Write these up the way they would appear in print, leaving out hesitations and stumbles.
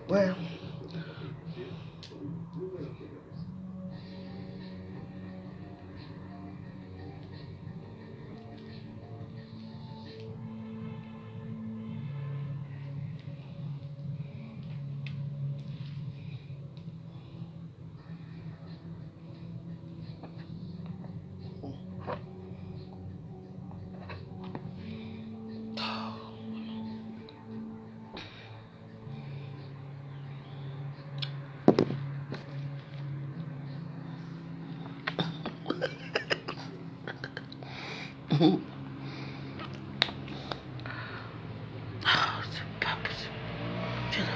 Ouais. C'est pas possible. Viens là.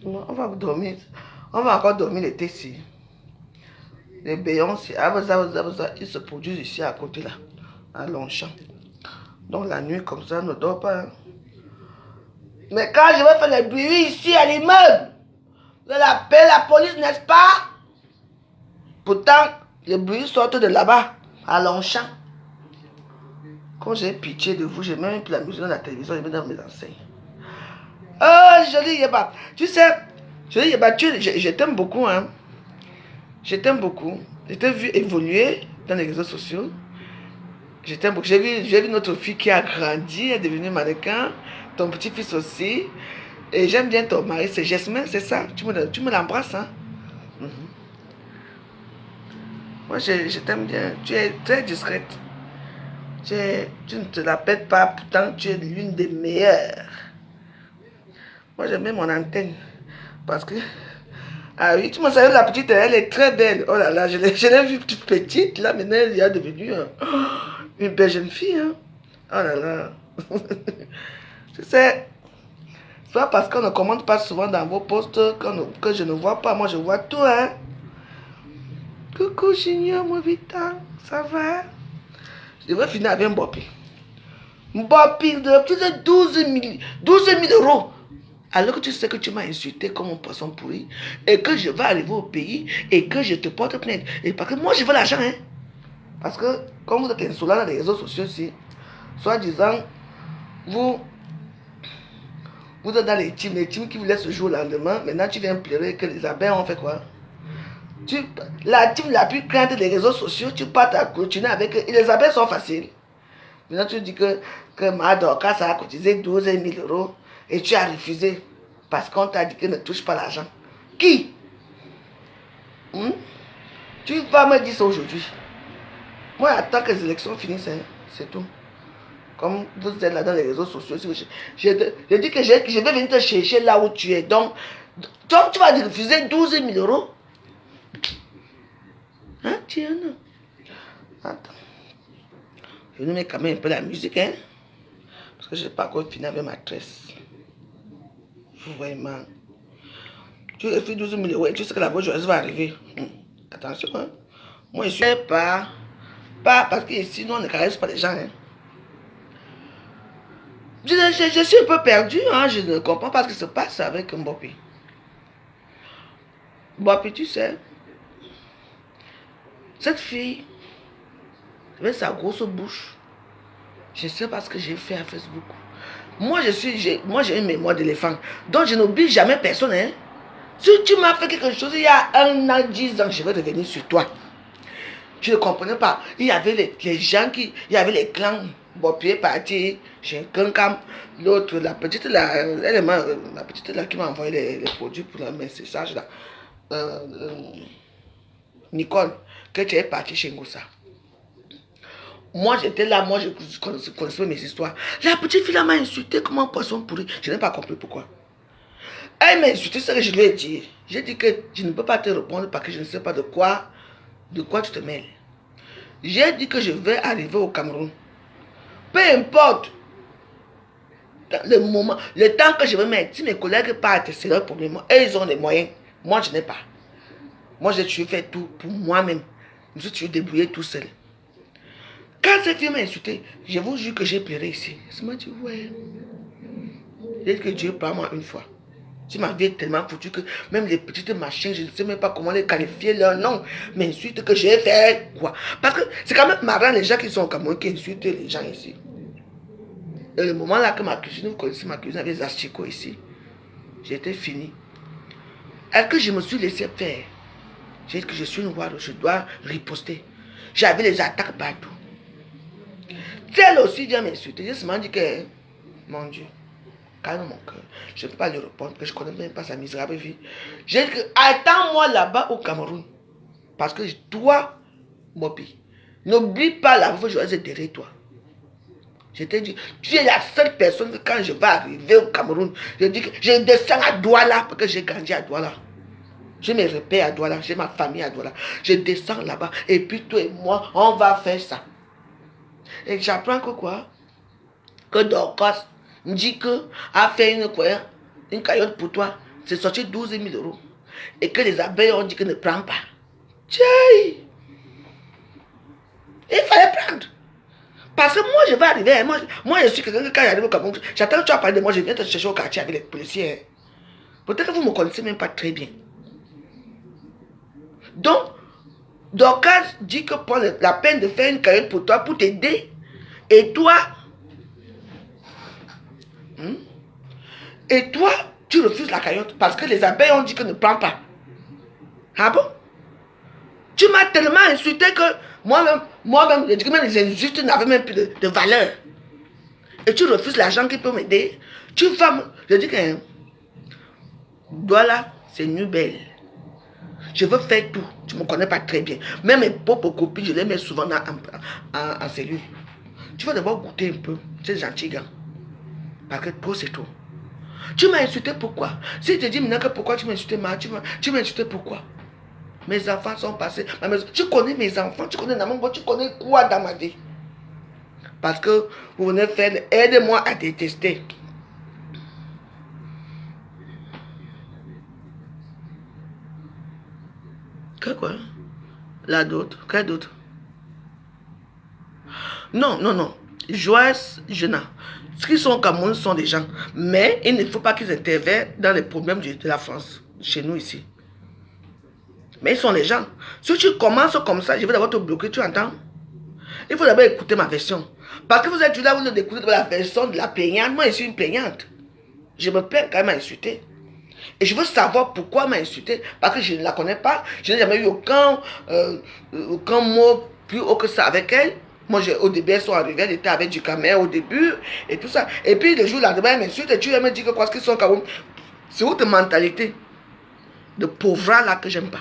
Non, on va dormir. On va encore dormir l'été ici. Les Beyoncé, ils se produisent ici à côté là, à Longchamp. Donc la nuit comme ça, ne dort pas. Hein. Mais quand je vais faire les bruits ici à l'immeuble, vous allez appeler la police, n'est-ce pas? Pourtant, les bruits sortent de là-bas, à Longchamp. Quand j'ai pitié de vous, j'ai même plus la musique dans la télévision, je mets dans mes enseignes. Oh, joli Yeba. Tu sais, joli Yeba, je t'aime beaucoup, hein. Je t'aime beaucoup. Je t'ai vu évoluer dans les réseaux sociaux. Je t'aime beaucoup. J'ai vu notre fille qui a grandi, elle est devenue mannequin. Ton petit-fils aussi. Et j'aime bien ton mari, c'est Jasmin, c'est ça? Tu me l'embrasses, hein? Moi, je t'aime bien. Tu es très discrète. Tu ne te la pètes pas, pourtant tu es l'une des meilleures. Moi, j'aime bien mon antenne. Parce que... Ah oui, tu me savais, la petite, elle est très belle. Oh là là, je l'ai vue toute petite. Là, maintenant, elle est devenue une belle jeune fille. Hein. Oh là là. Tu sais, c'est pas parce qu'on ne commente pas souvent dans vos posts que je ne vois pas. Moi, je vois tout. Hein. Coucou, Junior, mon Vita. Ça va? Je vais finir avec Mbopi. Mbopi de plus de 12 000 euros. Alors que tu sais que tu m'as insulté comme un poisson pourri et que je vais arriver au pays et que je te porte plainte. Et parce que moi, je veux l'argent. Hein? Parce que comme vous êtes insolent dans les réseaux sociaux aussi, soit disant, vous êtes dans les teams qui vous laissent jouer le lendemain. Maintenant, tu viens pleurer que les abeilles ont fait quoi? La team la plus crainte des réseaux sociaux, tu pars à continuer avec eux. Et les abeilles sont faciles. Maintenant, tu dis que Madoka, ça a cotisé 12 000 euros et tu as refusé parce qu'on t'a dit que ne touche pas l'argent. Qui? Tu vas me dire ça aujourd'hui. Moi, j'attends que les élections finissent, hein. C'est tout. Comme vous êtes là dans les réseaux sociaux, je dis que je vais venir te chercher là où tu es. Donc tu vas refuser 12 000 euros. Hein, tiens, non. Attends. Je vais mettre quand même un peu la musique, hein. Parce que je n'ai pas encore fini avec ma tresse. Vraiment. Tu refuses 12 000 euros et tu sais que la voiture va arriver. Attention, hein. Moi, je ne suis pas parce que ici, nous, on ne caresse pas les gens, hein. Je suis un peu perdu, hein. Je ne comprends pas ce qui se passe avec Mbopi. Mbopi, tu sais, cette fille, avec sa grosse bouche, je sais pas ce que j'ai fait à Facebook. Moi, j'ai une mémoire d'éléphant. Donc, je n'oublie jamais personne. Hein. Si tu m'as fait quelque chose il y a 1 an, 10 ans, je vais revenir sur toi. Je ne comprenais pas. Il y avait les gens il y avait les clans. Bopi est parti, j'ai Kankam, l'autre, la petite là, la petite là qui m'a envoyé les produits pour le message là. Nicole, que tu es parti chez Ngoussa. Moi, j'étais là, moi, je connaissais mes histoires. La petite fille là m'a insulté comme un poisson pourri. Je n'ai pas compris pourquoi. Elle m'a insulté, ce que je lui ai dit. J'ai dit que je ne peux pas te répondre parce que je ne sais pas de quoi tu te mêles. J'ai dit que je vais arriver au Cameroun. Peu importe le moment, le temps que je vais mettre. Si mes collègues partent, c'est leur problème. Eux, ils ont les moyens. Moi, je n'ai pas. Moi, j'ai toujours fait tout pour moi-même. Je me suis toujours débrouillé tout seul. Quand cette fille m'a insulté, je vous jure que j'ai pleuré ici. Elle m'a dit, ouais. J'ai dit que Dieu parle moi une fois. Si ma vie est tellement foutue que même les petites machines, je ne sais même pas comment les qualifier leur nom, mais insulte que j'ai fait quoi. Parce que c'est quand même marrant les gens qui sont au Cameroun qui insultent les gens ici. Et le moment là que ma cuisine, vous connaissez ma cuisine avec les asticots ici, j'étais fini. Est-ce que je me suis laissé faire? J'ai dit que je suis noire, je dois riposter. J'avais les attaques partout. Elle aussi vient m'insulter. J'ai seulement dit que, mon Dieu, calme mon cœur. Je ne peux pas lui répondre parce que je ne connais même pas sa misérable vie. J'ai dit que attends-moi là-bas au Cameroun. Parce que toi, Mopi, n'oublie pas la fois que je vais être derrière toi. Je t'ai dit, tu es la seule personne que quand je vais arriver au Cameroun, je dis que je descends à Douala parce que j'ai grandi à Douala. J'ai mes repères à Douala, j'ai ma famille à Douala. Je descends là-bas et puis toi et moi, on va faire ça. Et j'apprends que quoi? Que Dorcas me dit que a fait une caillotte pour toi, c'est sorti 12 000 euros. Et que les abeilles ont dit que ne prends pas. Tiens! Il fallait prendre. Parce que moi, je vais arriver. Moi je suis quelqu'un que quand j'arrive au Cameroun, j'attends que tu as parlé de moi, je viens te chercher au quartier avec les policiers. Peut-être que vous ne me connaissez même pas très bien. Donc, Dorcas dit que prends la peine de faire une caillotte pour toi, pour t'aider. Et toi, tu refuses la caillotte parce que les abeilles ont dit que ne prends pas. Ah bon? Tu m'as tellement insulté que moi-même, je dis que même les insultes n'avaient même plus de valeur. Et tu refuses l'argent qui peut m'aider. Tu vas me... Je dis que... Voilà, c'est nu belle. Je veux faire tout. Tu ne me connais pas très bien. Même mes propres copines, je les mets souvent en cellule. Tu vas d'abord goûter un peu. C'est gentil, gars. Parce que pour c'est tout. Tu m'as insulté pourquoi? Si je te dis maintenant que pourquoi tu m'as insulté, tu m'as insulté pourquoi? Mes enfants sont passés. Ma maison. Tu connais mes enfants, tu connais Namambo, tu connais quoi dans ma vie? Parce que vous venez faire, aide-moi à détester. Que quoi? La d'autre? Quelle d'autre? Non, non, non. Joyce Jena. Ceux qui sont au Cameroun sont des gens. Mais il ne faut pas qu'ils interviennent dans les problèmes de la France, chez nous ici. Mais ils sont les gens. Si tu commences comme ça, je vais d'abord te bloquer, tu entends? Il faut d'abord écouter ma version. Parce que vous êtes là, vous écoutez la version de la plaignante. Moi, je suis une plaignante. Je me plains quand elle m'a insulté. Et je veux savoir pourquoi elle m'a insulté. Parce que je ne la connais pas. Je n'ai jamais eu aucun mot plus haut que ça avec elle. Moi, au début, elles sont arrivées, elles étaient avec du camère au début et tout ça. Et puis, le jour lendemain, elle m'insulte et tu me dis que quoi, ce qu'ils sont Cameroun. C'est votre mentalité de pauvre là que j'aime pas.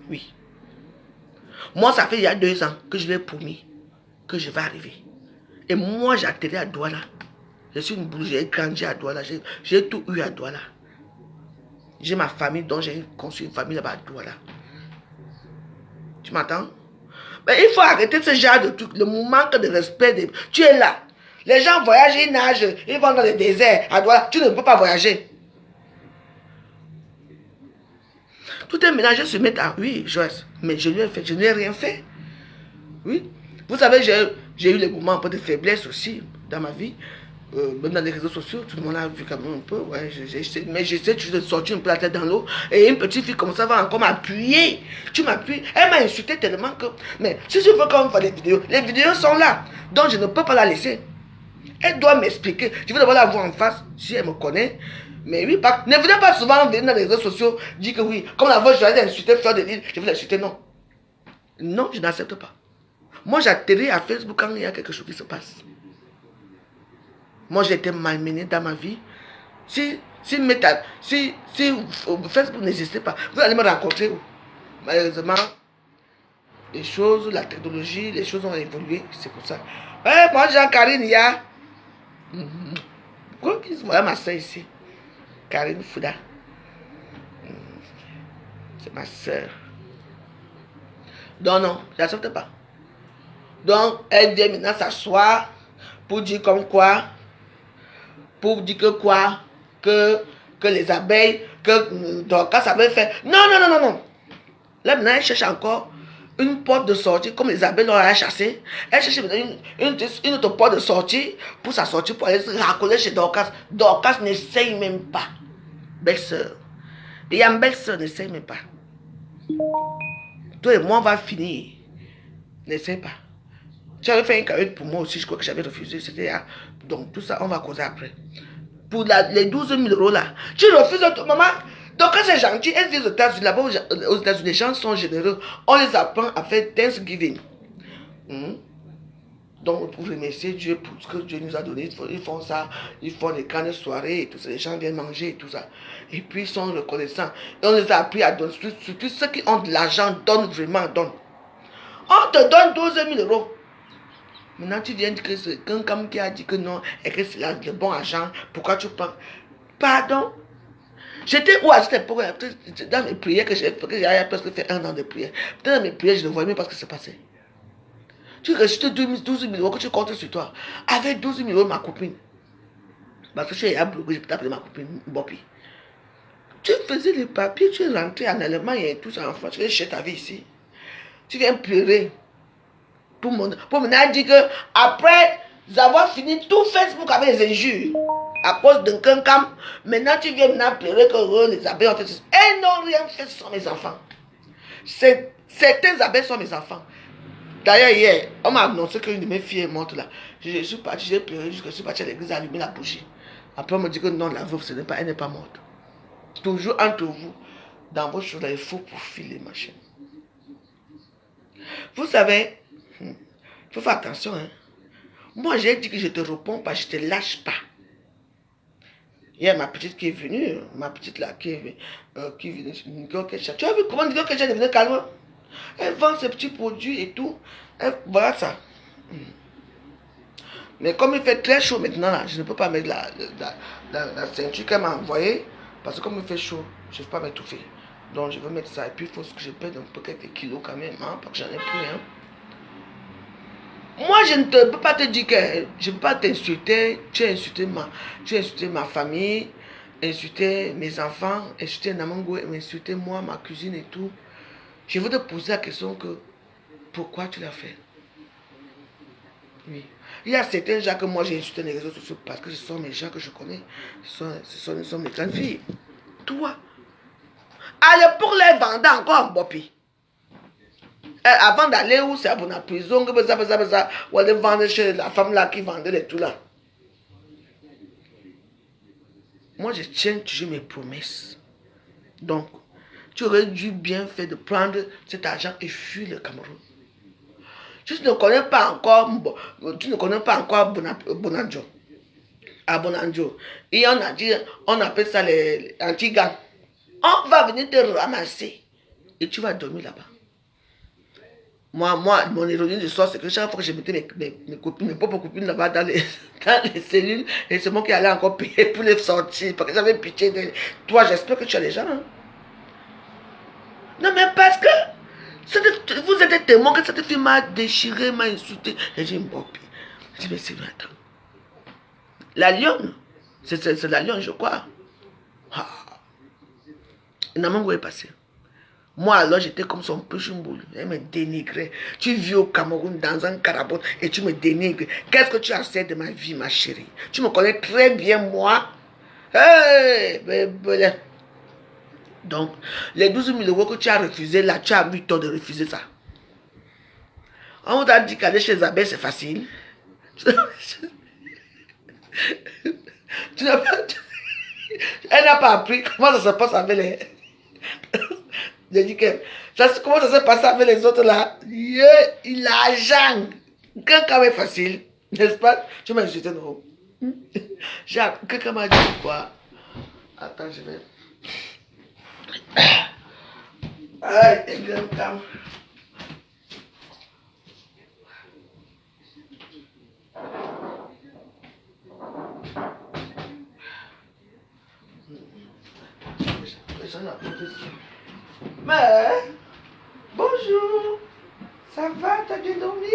Oui. Moi, ça fait il y a 2 ans que je lui ai promis que je vais arriver. Et moi, j'ai atterri à Douala. Je suis une boule, j'ai grandi à Douala. J'ai tout eu à Douala. J'ai ma famille, dont j'ai construit une famille là-bas à Douala. Tu m'entends? Mais il faut arrêter ce genre de truc, le manque de respect. Tu es là. Les gens voyagent, ils nagent, ils vont dans les déserts. À Douala, tu ne peux pas voyager. Tout est ménagé se met à... Oui, Joyce, mais je lui ai fait, je n'ai rien fait. Oui. Vous savez, j'ai eu les moments un peu de faiblesse aussi dans ma vie. Même dans les réseaux sociaux, tout le monde a vu quand même un peu. Ouais, mais j'essaie toujours de sortir un peu la tête dans l'eau. Et une petite fille comme ça va encore m'appuyer. Tu m'appuies. Elle m'a insulté tellement que... Mais si je veux qu'on fasse des vidéos, les vidéos sont là. Donc je ne peux pas la laisser. Elle doit m'expliquer. Je veux d'abord la voir en face, si elle me connaît. Mais oui, ne venez pas souvent venir dans les réseaux sociaux dire que oui, comme la voix, je vais insulter Fleur de Lille, je vais l'insulter. Non. Non, je n'accepte pas. Moi, j'atterris à Facebook quand il y a quelque chose qui se passe. Moi, j'ai été malmenée dans ma vie. Si Facebook n'existait pas, vous allez me rencontrer où? Malheureusement, les choses, la technologie, les choses ont évolué. C'est pour ça. Moi, Jean-Karine, il y a... Voilà ma soeur ici. Karine Fouda. C'est ma soeur. Donc non, je n'accepte pas. Donc, elle vient maintenant s'asseoir pour dire comme quoi, pour dire que quoi, que les abeilles, que Dorcas avait fait. Non, non, non, non, non. Là maintenant, elle cherche encore une porte de sortie, comme les abeilles l'ont chassé. Elle cherche maintenant une autre porte de sortie pour sa sortie, pour aller se raccoler chez Dorcas. Dorcas n'essaye même pas. Belle-sœur. Et y a une belle-sœur, n'essaye même pas. Toi et moi, on va finir. N'essaye pas. Tu avais fait un cahier pour moi aussi, je crois que j'avais refusé. C'était donc tout ça, on va causer après. Pour les 12 000 euros là, tu refuses maman. Donc quand c'est gentil, elle vient aux États-Unis, là-bas aux États-Unis, les gens sont généreux. On les apprend à faire Thanksgiving. Donc pour remercier Dieu pour ce que Dieu nous a donné, ils font ça, ils font des grandes soirées et tout ça, les gens viennent manger et tout ça. Et puis ils sont reconnaissants. Et on les a appris à donner, surtout ceux qui ont de l'argent, donnent vraiment, donnent. On te donne 12 000 euros. Maintenant, tu viens dire que c'est quelqu'un qui a dit que non, et que c'est le bon argent. Pourquoi tu prends? Pardon? J'étais où à cette époque? Dans mes prières que j'ai presque fait 1 an de prière. Peut-être dans mes prières, je ne voyais même pas ce qui se passait. Tu restes 12 000 euros que tu comptes sur toi. Avec 12 000 euros, ma copine. Parce que je suis à bloqué, je peux t'appeler ma copine Bopi. Tu faisais les papiers, tu es rentré en Allemagne et tout ça en France. Tu viens chercher ta vie ici. Tu viens pleurer. Pour maintenant dire que après avoir fini tout Facebook avec les injures à cause d'un cancam, maintenant tu viens maintenant pleurer que les abeilles ont fait ça. Elles n'ont rien fait, ce sont mes enfants. Certains abeilles sont mes enfants. D'ailleurs hier, on m'a annoncé qu'une de mes filles est morte là. Je suis parti, j'ai pleuré jusqu'à je suis parti à l'église allumer la bougie. Après on me dit que non, la veuve, elle n'est pas morte. Toujours entre vous, dans vos choses là, il faut profiler ma chaîne. Vous savez, il faut faire attention. Hein. Moi, j'ai dit que je te réponds pas, je te lâche pas. Il y a ma petite qui est venue, ma petite là qui est venue, Nicole Ketcha. Tu as vu comment Nicole Ketcha est devenue calme? Elle vend ses petits produits et tout. Voilà ça. Mais comme il fait très chaud maintenant, là, je ne peux pas mettre la ceinture qu'elle m'a envoyée. Parce que comme il fait chaud, je ne peux pas m'étouffer. Donc je vais mettre ça. Et puis il faut que je perde un peu quelques kilos quand même. Hein, parce que j'en ai plus. Hein. Moi, je ne peux pas te dire que je ne peux pas t'insulter. Tu as insulté ma famille, insulté mes enfants, insulté Namango, insulté moi, ma cuisine et tout. Je veux te poser la question que pourquoi tu l'as fait? Oui. Il y a certains gens que moi j'ai insulté les réseaux sociaux parce que ce sont mes gens que je connais. Ce sont mes grandes filles. Toi, à l'époque, les vendaient encore en Bopi. Avant d'aller où c'est à la prison, ou aller vendre chez la femme là qui vendait les tout là. Moi, je tiens toujours mes promesses. Donc, tu aurais dû bien faire de prendre cet argent et fuir le Cameroun. Tu ne connais pas encore, Bonanjo. À Bonanjo. Et on a dit, on appelle ça les anti-gangs. On va venir te ramasser et tu vas dormir là-bas. Moi, mon ironie du soir, c'est que chaque fois que je mettais mes copines, mes propres copines là-bas dans les cellules, et c'est moi qui allais encore payer pour les sortir, parce que j'avais pitié de toi. J'espère que tu as les gens. Hein? Non, mais parce que vous êtes témoin que cette fille m'a déchiré, m'a insulté. Et j'ai dit, bon, je dis, mais c'est vrai, attends. La lionne, c'est la lionne, je crois. Ah. Namango est passé. Moi, alors, j'étais comme son petit boule. Elle me dénigrait. Tu vis au Cameroun dans un carabot et tu me dénigres. Qu'est-ce que tu as fait de ma vie, ma chérie? Tu me connais très bien, moi. Hey, bébé. Donc, les 12 000 euros que tu as refusé, là, tu as eu tort de refuser ça. On t'a dit qu'aller chez Isabelle, c'est facile. Tu n'as pas... Elle n'a pas appris comment ça se passe avec les... J'ai dit que comment ça s'est passé avec les autres là? Il a l'argent. Quelqu'un est facile, n'est-ce pas? Tu m'as insulté, non? Quelqu'un m'a dit quoi? Attends, je vais. Aïe, quelqu'un. descendu la porte ici. Mais, bonjour. Ça va, t'as bien dormi?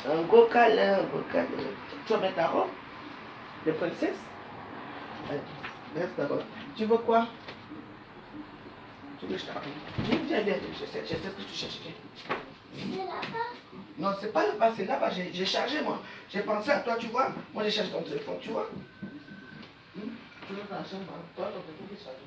Un gros câlin, un gros câlin. Tu vas mettre ta robe de princesse? Allez, reste d'abord. Tu veux quoi? Tu veux que je t'arrive? Viens, je sais ce que tu cherches. Non, c'est pas là-bas, c'est là-bas. J'ai chargé, moi. J'ai pensé à toi, tu vois. Moi, j'ai chargé ton téléphone, tu vois. Tu veux dans la chambre, toi, ton téléphone est chargé.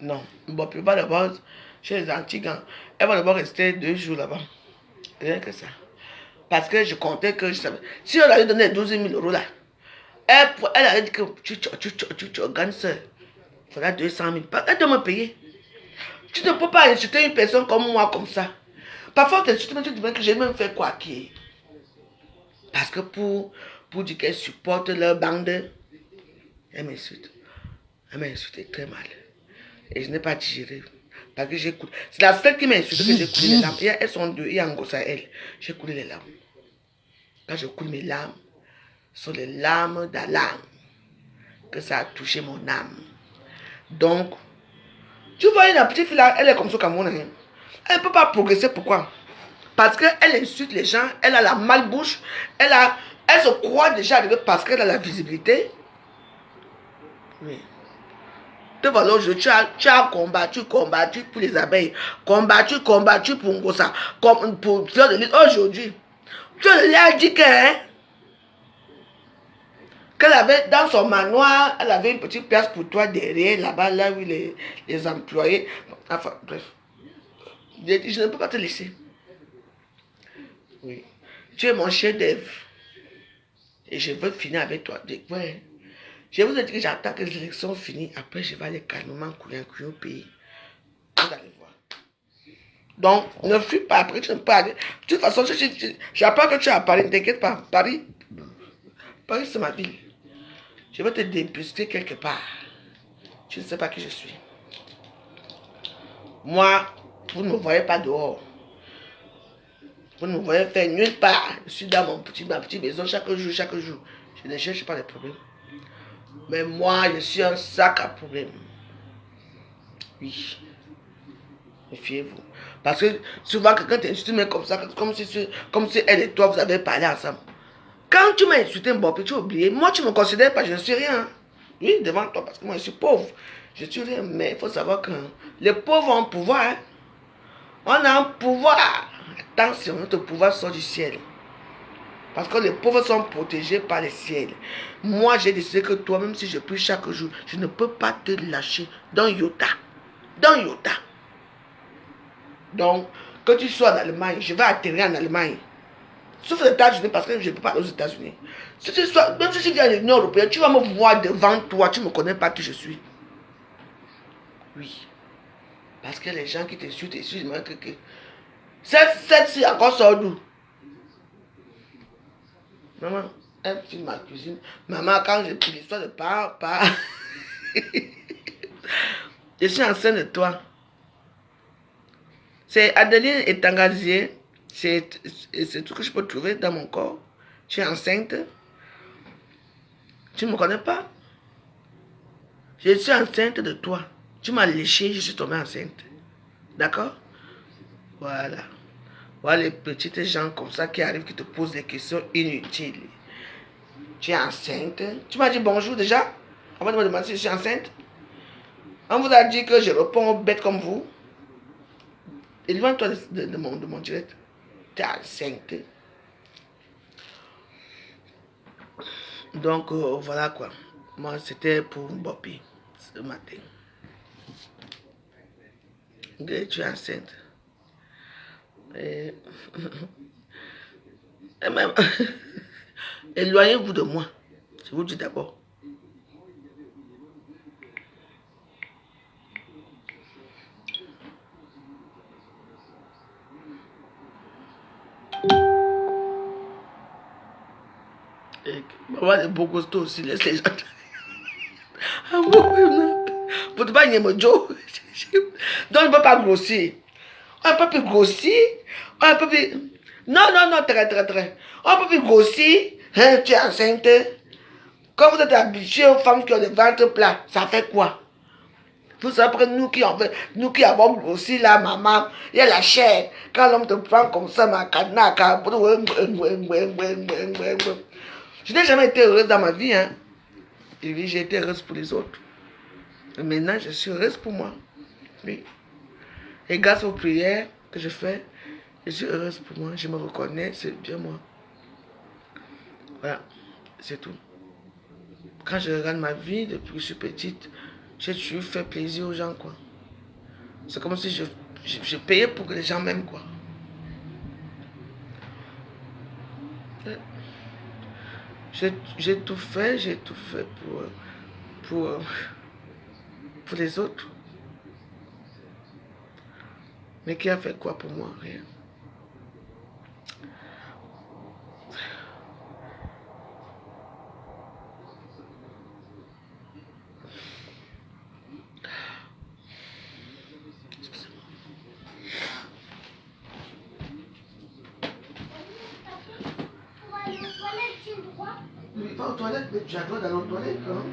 Non, bon, puis pas d'abord chez les Antilles. Elle va d'abord rester 2 jours là-bas. Rien que ça. Parce que je comptais que je savais. Si on allait donner 12 000 euros là, elle allait dire que tu organises ça. Il faudra 200 000. Elle doit me payer. Tu ne peux pas insulter une personne comme moi comme ça. Parfois, tu insultes, mais tu te dis que j'ai même fait quoi qui. Parce que pour dire qu'elle supporte leur bande, elle m'insulte. Elle m'a insulté très mal. Et je n'ai pas digéré. Parce que j'ai coulé. C'est la seule qui m'a insulté que j'ai coulé les larmes. Elles sont deux. Il y a un gosse à elle. J'ai coulé les larmes. Quand je coule mes larmes, ce sont les larmes d'alarme que ça a touché mon âme. Donc, tu vois, la petite fille là, elle est comme ça comme on. Elle ne peut pas progresser. Pourquoi? Parce qu'elle insulte les gens. Elle a la malbouche. Elle se croit déjà arrivée parce qu'elle a la visibilité. Oui. Tu as combattu pour les abeilles, combattu pour Ngosa, pour faire de l'île. Aujourd'hui, tu lui as dit qu'elle avait dans son manoir, elle avait une petite place pour toi derrière, là-bas, là où les employés. Enfin, bref. Je ne peux pas te laisser. Oui. Tu es mon chef-d'œuvre. Et je veux finir avec toi. Ouais. Je vous ai dit que j'attends que les élections finissent. Après, je vais aller calmement couler au pays. Vous allez voir. Donc, ne fuis pas. Après, tu ne peux pas aller. De toute façon, j'apprends que tu es à Paris. Ne t'inquiète pas. Paris, c'est ma ville. Je vais te débusquer quelque part. Tu ne sais pas qui je suis. Moi, vous ne me voyez pas dehors. Vous ne me voyez faire nulle part. Je suis dans ma petite maison chaque jour. Je ne cherche pas les problèmes. Mais moi, je suis un sac à problèmes. Oui. Méfiez-vous. Parce que souvent, quand tu insultes, mais comme ça, comme si elle et toi, vous avez parlé ensemble. Quand tu m'as insulté, bon, puis tu as oublié. Moi, tu ne me considères pas, je ne suis rien. Oui, devant toi, parce que moi, je suis pauvre. Je suis rien, mais il faut savoir que les pauvres ont un pouvoir. Hein. On a un pouvoir. Attention, notre pouvoir sort du ciel. Parce que les pauvres sont protégés par le ciel. Moi, j'ai décidé que toi, même si je prie chaque jour, je ne peux pas te lâcher dans Yota. Dans Yota. Donc, que tu sois en Allemagne, je vais atterrir en Allemagne. Sauf aux États-Unis, parce que je ne peux pas aller aux États-Unis. Même si je viens de l'Union européenne, tu vas me voir devant toi, tu ne me connais pas qui je suis. Oui. Parce que les gens qui te suivent, que cette encore sort d'où? Maman, elle filme ma cuisine. Maman, quand j'ai pris l'histoire de pas. Je suis enceinte de toi. C'est Adeline et Tangazier. C'est tout que je peux trouver dans mon corps. Je suis enceinte. Tu ne me connais pas? Je suis enceinte de toi. Tu m'as léché, je suis tombée enceinte. D'accord? Voilà. Voilà les petites gens comme ça qui arrivent, qui te posent des questions inutiles. Tu es enceinte? Tu m'as dit bonjour déjà? Avant de me demander si je suis enceinte? On vous a dit que je réponds aux bêtes comme vous? Éloigne-toi de mon direct. Tu es enceinte. Donc, voilà quoi. Moi, c'était pour Bobby ce matin. Tu es enceinte. Et même, éloignez-vous de moi. Je vous dis d'abord. On va les beaux costauds aussi, laisse les gens. Ah bon, vous ne pas y me Joe. Donc, je ne peux pas grossir. On ne peut plus grossir. On ne peut plus. Non, non, non, très. On ne peut plus grossir. Hein, tu es enceinte. Quand vous êtes habitué aux femmes qui ont des ventres plats, ça fait quoi? Vous savez que nous qui avons grossi là, maman, il y a la chair. Quand l'homme te prend comme ça, ma canaka. Je n'ai jamais été heureuse dans ma vie, hein. Et j'ai été heureuse pour les autres. Et maintenant, je suis heureuse pour moi. Oui. Et grâce aux prières que je fais, je suis heureuse pour moi. Je me reconnais, c'est bien moi. Voilà, c'est tout. Quand je regarde ma vie depuis que je suis petite, j'ai toujours fait plaisir aux gens, quoi. C'est comme si je payais pour que les gens m'aiment, quoi. J'ai tout fait pour les autres. Mais qui a fait quoi pour moi? Rien. Oui, va aux toilettes, mais tu as le droit d'aller aux toilettes, hein?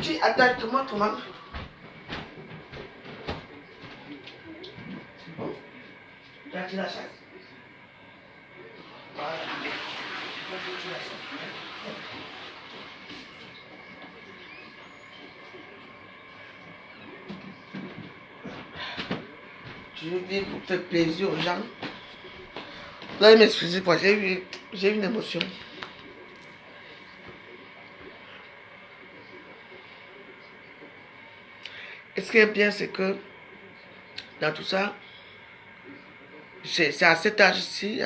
Tu attaques-moi, Thomas. Bon, tu as tiré la chasse. Voilà. Tu vis pour faire plaisir aux gens. Vous allez m'excuser, quoi. J'ai eu une émotion. Et ce qui est bien, c'est que dans tout ça, c'est à cet âge-ci,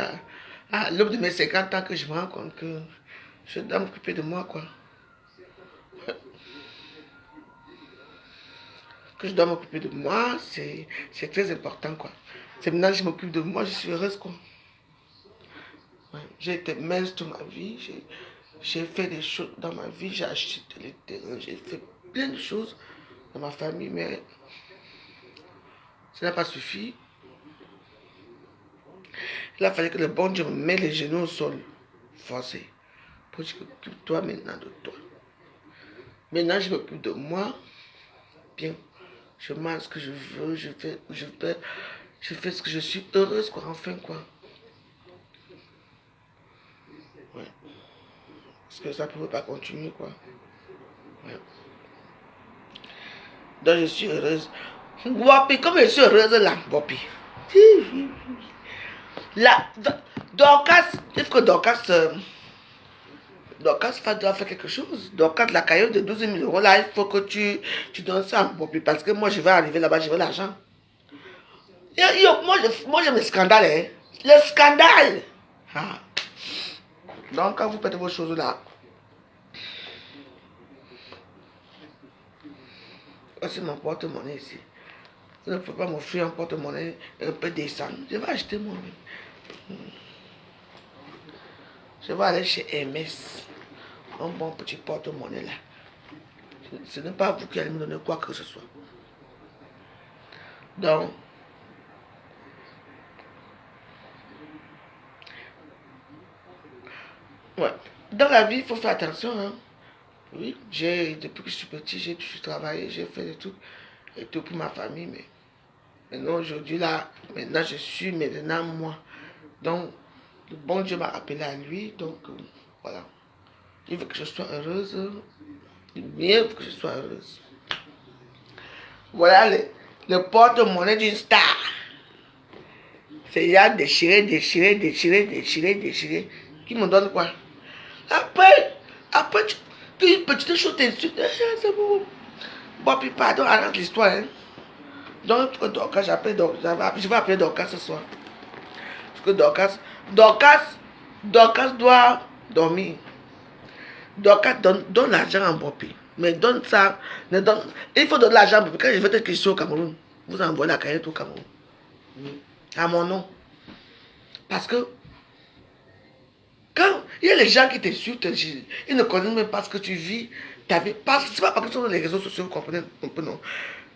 à l'aube de mes 50 ans, que je me rends compte que je dois m'occuper de moi, quoi. Que je dois m'occuper de moi, c'est très important, quoi. C'est maintenant que je m'occupe de moi, je suis heureuse, quoi. Ouais. J'ai été mince toute ma vie, j'ai fait des choses dans ma vie, j'ai acheté les terrains, j'ai fait plein de choses dans ma famille, mais ça n'a pas suffi. Il a fallu que le bon Dieu me mette les genoux au sol, forcé, pour dire occupe-toi maintenant de toi. Maintenant, je m'occupe de moi, bien. Je mange ce que je veux, je fais ce que je suis heureuse, quoi, enfin, quoi. Ouais. Parce que ça ne pouvait pas continuer, quoi. Ouais. Donc, je suis heureuse. Wapi, comme je suis heureuse là, Wapi. Là, Dorcas, il faut que Dorcas doit faire quelque chose. Dorcas, la caillou de 12 000 euros, là, il faut que tu donnes ça à Wapi. Parce que moi, je vais arriver là-bas, je veux l'argent. Moi, j'aime le scandale, hein. Le scandale. Ah. Donc, quand vous faites vos choses là, Voici mon porte-monnaie ici. Vous ne pouvez pas m'offrir un porte-monnaie un peu décent. Je vais acheter moi-même. Je vais aller chez Hermès. Un bon petit porte-monnaie là. Ce n'est pas vous qui allez me donner quoi que ce soit. Donc, ouais. Dans la vie, il faut faire attention. Hein. Oui, depuis que je suis petit, j'ai toujours travaillé, j'ai fait des trucs et tout pour ma famille. Mais maintenant, aujourd'hui, là, maintenant, je suis maintenant moi. Donc, le bon Dieu m'a appelé à lui. Donc, voilà. Il veut que je sois heureuse. Il veut que je sois heureuse. Voilà le porte-monnaie d'une star. C'est là déchiré, déchiré, déchiré, déchiré, déchiré. Qui me donne quoi? Après, une petite chose t'insulte. C'est bon. Bon, puis pardon, arrête l'histoire. Hein. Donc, Dorcas, je vais appeler Dorcas ce soir. Parce que Dorcas doit dormir. Dorcas donne l'argent en Bopi. Mais donne ça. Il faut donner l'argent quand je vais être question au Cameroun. Vous envoyez la cagnotte au Cameroun. À mon nom. Parce que quand il y a les gens qui t'insultent, ils ne connaissent même pas ce que tu vis, ta vie. C'est pas parce que sur les réseaux sociaux, vous comprenez un peu, non?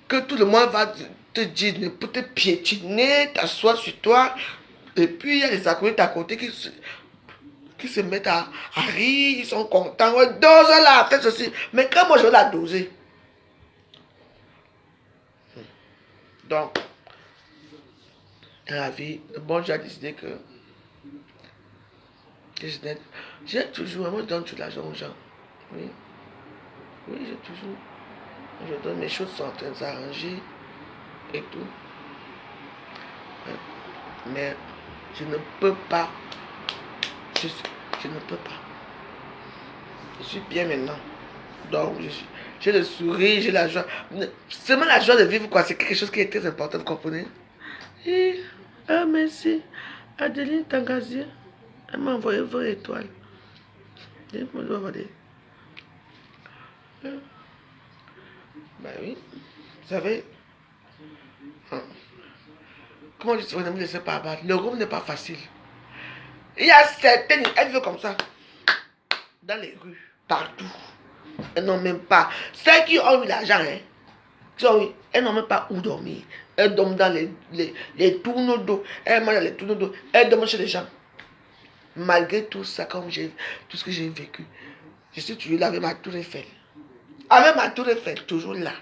Que tout le monde va te dire, peut te piétiner, t'asseoir sur toi. Et puis il y a les acolytes à côté qui se mettent à rire, ils sont contents. Ouais, dose là, fais ceci. Mais quand moi je vais la doser. Donc, dans la vie, le bon Dieu a décidé que j'ai toujours, moi je donne tout l'argent aux gens. Oui, oui, j'ai toujours. Je donne, mes choses sont en train de s'arranger et tout. Mais je ne peux pas. Je ne peux pas. Je suis bien maintenant. Donc, j'ai le sourire, j'ai la joie. Seulement la joie de vivre, quoi. C'est quelque chose qui est très important, vous comprenez? Et, ah, merci. Adeline Tangazier, elle m'a envoyé 20 étoiles. Je me dois avoir des. Ben oui. Vous savez, comment je ne me laissez pas abattre. Le groupe n'est pas facile. Il y a certaines, elles vivent comme ça. Dans les rues, partout. Elles n'ont même pas. Celles qui ont eu l'argent, hein, elles n'ont même pas où dormir. Elles dorment dans les tourneaux d'eau. Elles mangent dans les tourneaux d'eau. Elles dorment chez les gens. Malgré tout ça, comme tout ce que j'ai vécu, je suis toujours là avec ma tour Eiffel. Avec ma tour Eiffel, toujours là.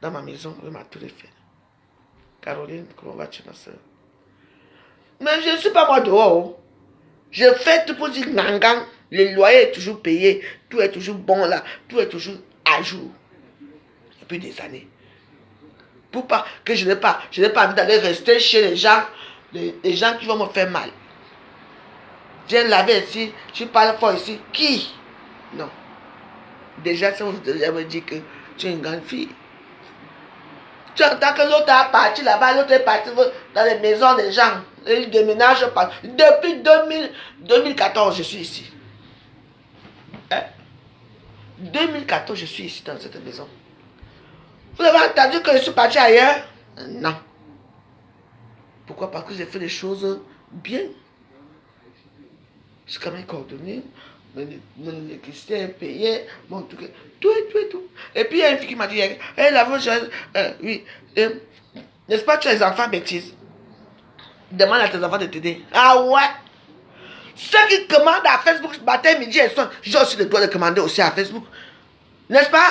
Dans ma maison, avec ma tour Eiffel. Caroline, comment vas-tu, ma soeur? Mais je ne suis pas moi dehors. Je fais tout pour dire Nangang. Le loyer est toujours payé. Tout est toujours bon là. Tout est toujours à jour. Depuis des années. Pour pas que je n'ai pas envie d'aller rester chez les gens qui vont me faire mal. Je viens laver ici. Je parle fort ici. Qui? Non. Déjà, ça vous me dit que tu es une grande fille. Tu entends que l'autre a parti là-bas, l'autre est parti dans les maisons des gens. Il déménage pas. Depuis 2014, je suis ici. 2014, je suis ici dans cette maison. Vous avez entendu que je suis parti ailleurs? Non. Pourquoi? Parce que j'ai fait les choses bien. Je suis quand même coordonné. Mon électricité est payée. Mon truc. Tout. Et puis il y a une fille qui m'a dit, la chose, oui. N'est-ce pas, tu as les enfants bêtises? Demande à tes enfants de t'aider. Ah ouais? Ceux qui commandent à Facebook matin, midi et soir, j'ai aussi le droit de commander aussi à Facebook. N'est-ce pas?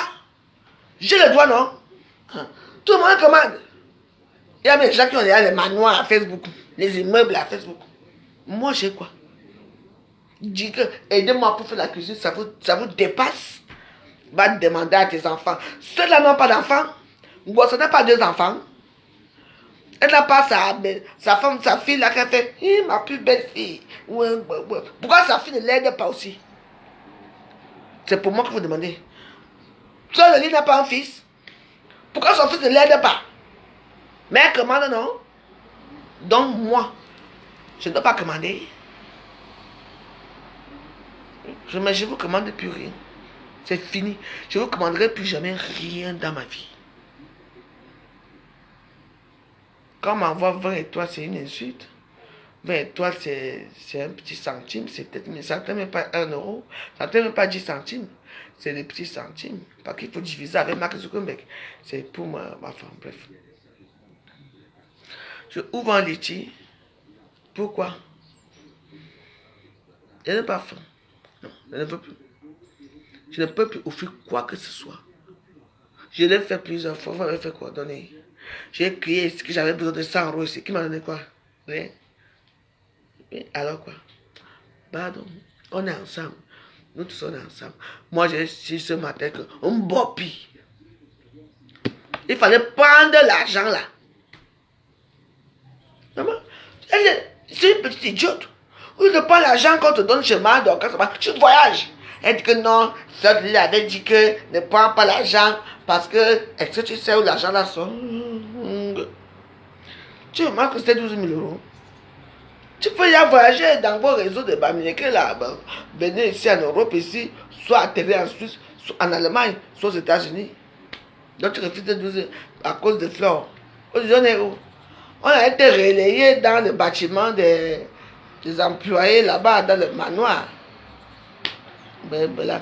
J'ai le droit, non? Tout le monde commande. Il y a des gens qui ont les manoirs à Facebook, les immeubles à Facebook. Moi, j'ai quoi? Dis que aidez-moi pour faire la cuisine, ça vous dépasse. Va demander à tes enfants. Ceux-là n'ont pas d'enfants. Ou ça n'a pas deux enfants. Elle n'a pas sa femme, sa fille là qui a fait, ma plus belle fille. Pourquoi sa fille ne l'aide pas aussi? C'est pour moi que vous demandez. Toi, le lit n'a pas un fils. Pourquoi son fils ne l'aide pas? Mais elle commande, non? Donc moi, je ne dois pas commander. Je ne vous commande plus rien. C'est fini. Je ne vous commanderai plus jamais rien dans ma vie. Quand on m'envoie 20 étoiles, c'est une insulte. 20 étoiles, c'est un petit centime. C'est peut-être, mais ça ne même pas 1 euro. Ça ne même pas 10 centimes. C'est des petits centimes. Parce qu'il faut diviser avec Mark Zuckerberg. C'est pour ma femme. Bref. Je ouvre un litchi. Pourquoi? Je n'ai pas faim. Non, je ne veux plus. Je ne peux plus offrir quoi que ce soit. Je l'ai fait plusieurs fois. Vous m'avez fait quoi? Donner. J'ai crié ce que j'avais besoin de 100 euros ici. Qui m'a donné quoi? Rien. Alors quoi? Pardon. On est ensemble. Nous tous on est ensemble. Moi j'ai su ce matin que on bopi. Il fallait prendre l'argent là. Maman, c'est une petite idiote. Ou ne prends l'argent qu'on te donne chez moi, donc tu voyages. Elle dit que non, ça lui avait dit que ne prends pas l'argent parce que, est-ce que tu sais où l'argent là sort? Tu remarques que c'était 12 000 euros. Tu peux y aller voyager dans vos réseaux de Bamileke là, venir ici en Europe, ici, soit atterrir en Suisse, soit en Allemagne, soit aux États-Unis. Donc tu refuses de 12 à cause de fleurs. On a été relayé dans le bâtiment des employés là-bas, dans le manoir. Ben, là.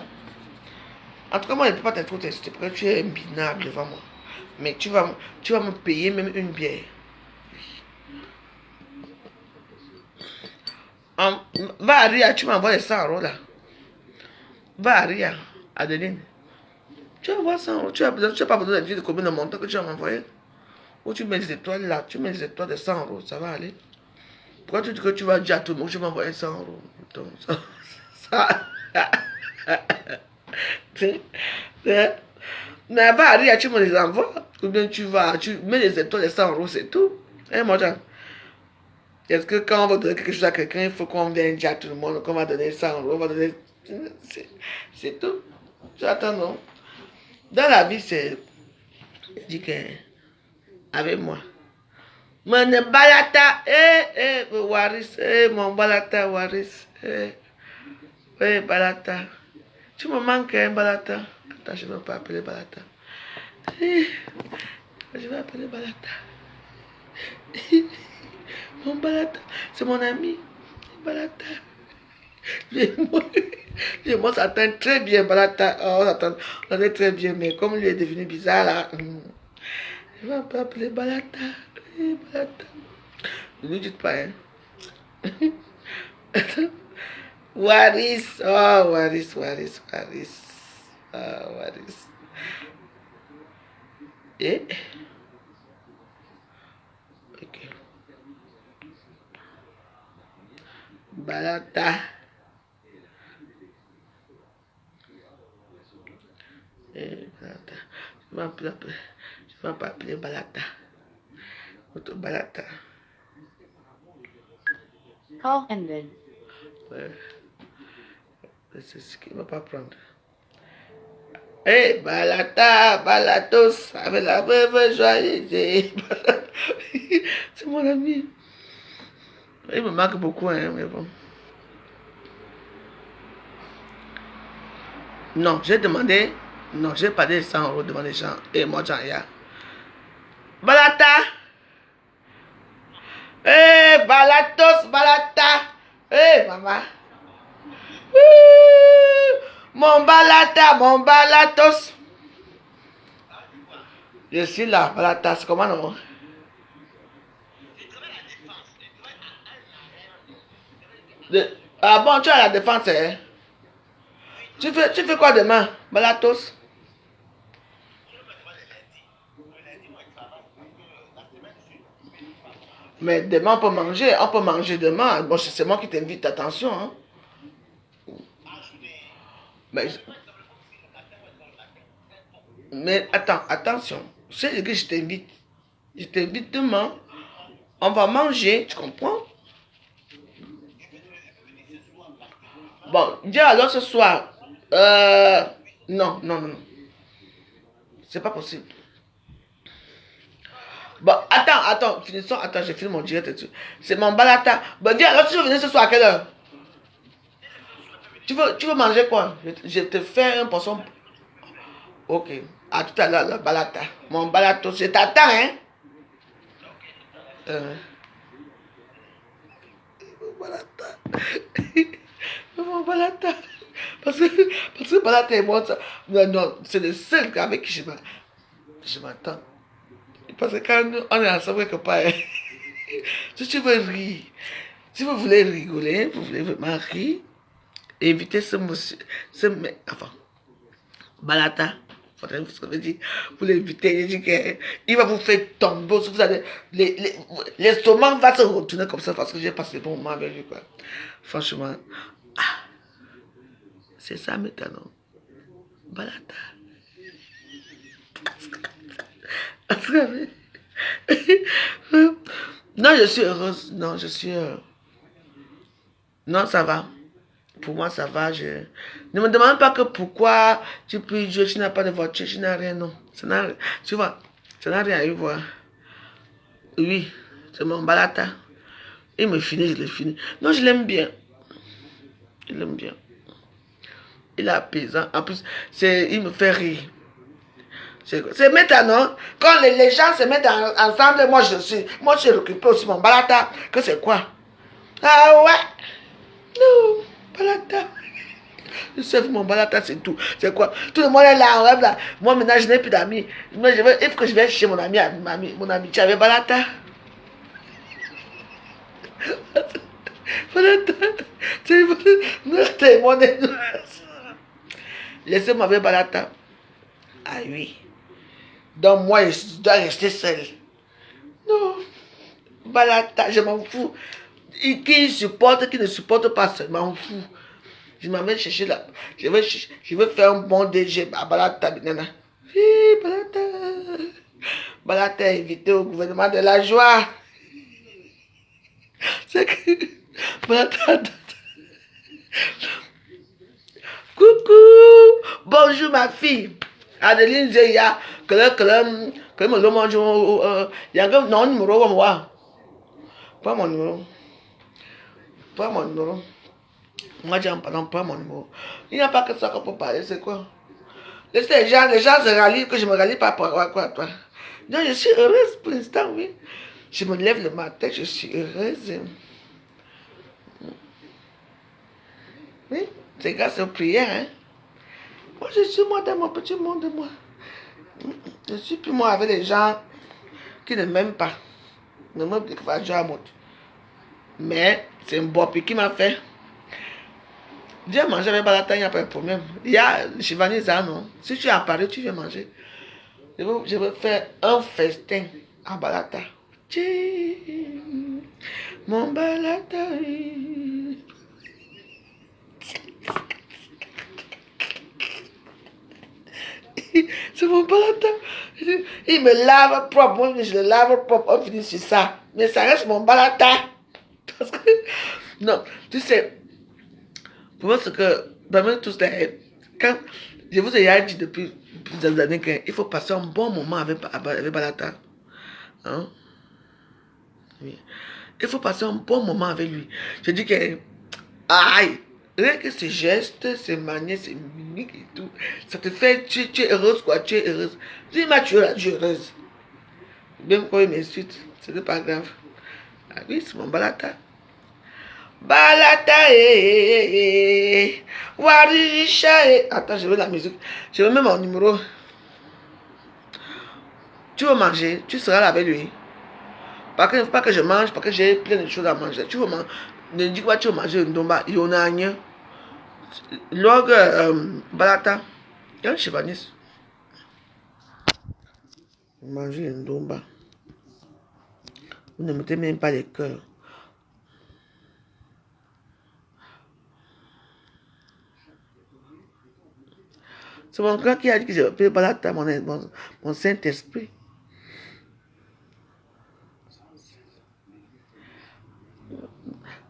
En tout cas, moi, je ne peux pas t'être trop testé parce que tu es imbinable devant moi. Mais tu vas me payer même une bière. Va à Ria, tu m'envoies les 100 euros là. Va à Ria, Adeline. Tu envoies 100 euros. Tu n'as pas besoin de dire combien de montant que tu vas m'envoyer. Ou tu mets les étoiles là, tu mets les étoiles de 100 euros, ça va aller. Pourquoi tu dis que tu vas dire à tout le monde que tu vas m'envoyer 100 euros? Donc, mais va à Ria, tu me les envoies. Ou bien tu mets les étoiles de 100 euros, c'est tout. Hein, mon Jean? Est-ce que quand on va donner quelque chose à quelqu'un, il faut qu'on vienne dire à tout le monde qu'on va donner 100 euros, on va donner... C'est tout. J'attends, non? Dans la vie, c'est... Je dis que... Avec moi. Mon balata, Waris, mon balata, Waris, balata. Tu me manques, hein, balata. Attends, je ne vais pas appeler balata. Je vais appeler balata. Mon balata, c'est mon ami. Balata. Moi, ça s'entend très bien, balata. Oh, on s'entend très bien, mais comme lui est devenu bizarre, là, je vais pas appeler balata. Balata. Ne lui dites pas, hein. Waris. Oh, Waris. Oh, Waris. Et? Ok. Balata. Balata. Je vais pas appeler Balata. Autre Balata. Call ended. Ouais. C'est ce qu'il ne va pas prendre. Hey, Balata, Balatos, avec la veuve joyeuse. C'est mon ami. Il me marque beaucoup, hein, mais bon. Non, j'ai demandé. Non, j'ai parlé de 100 euros devant les gens. Et moi, j'en ai. Balata. Hey, Balatos, Balata. Hey, maman. Mon Balatos. Je suis là, Balatas, comment non? Ah bon, tu as la défense, hein? Tu fais quoi demain, Balatos? Mais demain, on peut manger demain. Bon, c'est moi qui t'invite, attention, hein? Mais attends, attention. C'est que je t'invite. Je t'invite demain. On va manger, tu comprends? Bon, dis alors ce soir. Non. C'est pas possible. Bon, attends, finissons. Attends, j'ai fini mon direct. C'est mon balata. Bon, dis alors si tu veux venir ce soir à quelle heure? Tu veux manger quoi? Je te fais un poisson. Ok. À tout à l'heure, la balata. Mon balato, je t'attends, hein? Balata. Maman Balata. Parce que Balata et moi, ça, non, c'est le seul avec qui je m'attends. Parce que quand on est ensemble quelque part, si tu veux rire, si vous voulez rigoler, vous voulez vraiment rire, évitez ce monsieur, enfin, Balata. Vous avez dit, vous l'évitez, il dit qu'il va vous faire tomber, vous allez, l'estomac va se retourner comme ça parce que j'ai passé bon moment avec lui, quoi. Franchement, c'est ça maintenant. Balata. Non, je suis heureuse. Non, je suis... Non, ça va. Pour moi, ça va. Ne me demande pas que pourquoi tu peux jouer, tu n'as pas de voiture, tu n'as rien, non. Tu vois, ça n'a rien à y voir. Oui, c'est mon Balata. Il me finit, je le finis. Non, je l'aime bien. Je l'aime bien. Il est apaisant. En plus, il me fait rire. C'est maintenant, quand les gens se mettent ensemble, moi je suis occupé aussi mon Balata. Que c'est quoi? Ah ouais? Non, Balata. Je sais mon Balata, c'est tout. C'est quoi? Tout le monde est là, ouais, là. Moi maintenant je n'ai plus d'amis. Il faut que je vienne chez mon ami, tu avais Balata? Balata, c'est mon laissez-moi avec Balata. Ah oui. Donc moi, je dois rester seul. Non. Balata, je m'en fous. Qui supporte, qui ne supporte pas, je m'en fous. Je m'en vais chercher là. Je veux faire un bon DG à Balata. Oui, Balata. Balata est invité au gouvernement de la joie. C'est que... Balata... Coucou. Bonjour ma fille. Adeline Zeya. Que me le mange. Il y a un non numéro moi. Pas mon numéro. Pas mon numéro. Moi j'en parle pas mon numéro. Il n'y a pas que ça qu'on peut parler, c'est quoi? Laissez les gens se rallient, que je me rallie pas pour quoi toi. Non, je suis heureuse pour l'instant, oui. Je me lève le matin, je suis heureuse. Oui, c'est grâce aux prières, hein. Moi, je suis moi dans mon petit monde, moi. Je suis plus moi avec les gens qui ne m'aiment pas. Ne m'aiment pas à moi. Mais c'est un bon qui m'a fait. Viens manger avec Balata, il n'y a pas de problème. Il y a Chivaniza, non? Si tu es à Paris, tu viens manger. Je veux faire un festin à Balata. Mon Balata. C'est mon Balata. Il me lave propre. Moi, je le lave propre. On finit sur ça. Mais ça reste mon Balata. Parce que, non, tu sais, pour moi, c'est que, parmi tout ça, quand je vous ai dit depuis plusieurs années qu'il faut passer un bon moment avec Balata. Hein? Oui. Il faut passer un bon moment avec lui. Je dis que, aïe, rien que ses gestes, ses manières, ses mimiques et tout, ça te fait, tu es heureuse quoi, tu es heureuse. Dis-moi, tu es heureuse. Même quand il m'insulte, ce n'est pas grave. Ah oui, c'est mon Balata. Balata, Warisha, attends, je veux la musique. Je veux même mon numéro. Tu veux manger, tu seras là avec lui. Pas que je mange, parce que j'ai plein de choses à manger. Tu veux manger, ne dis pas tu veux manger un domba, il y en a un. Log Balata, il y a un chevanis. Manger un domba. Vous ne mettez même pas les cœurs. C'est mon grand qui a dit que je peux Balata, mon Saint-Esprit.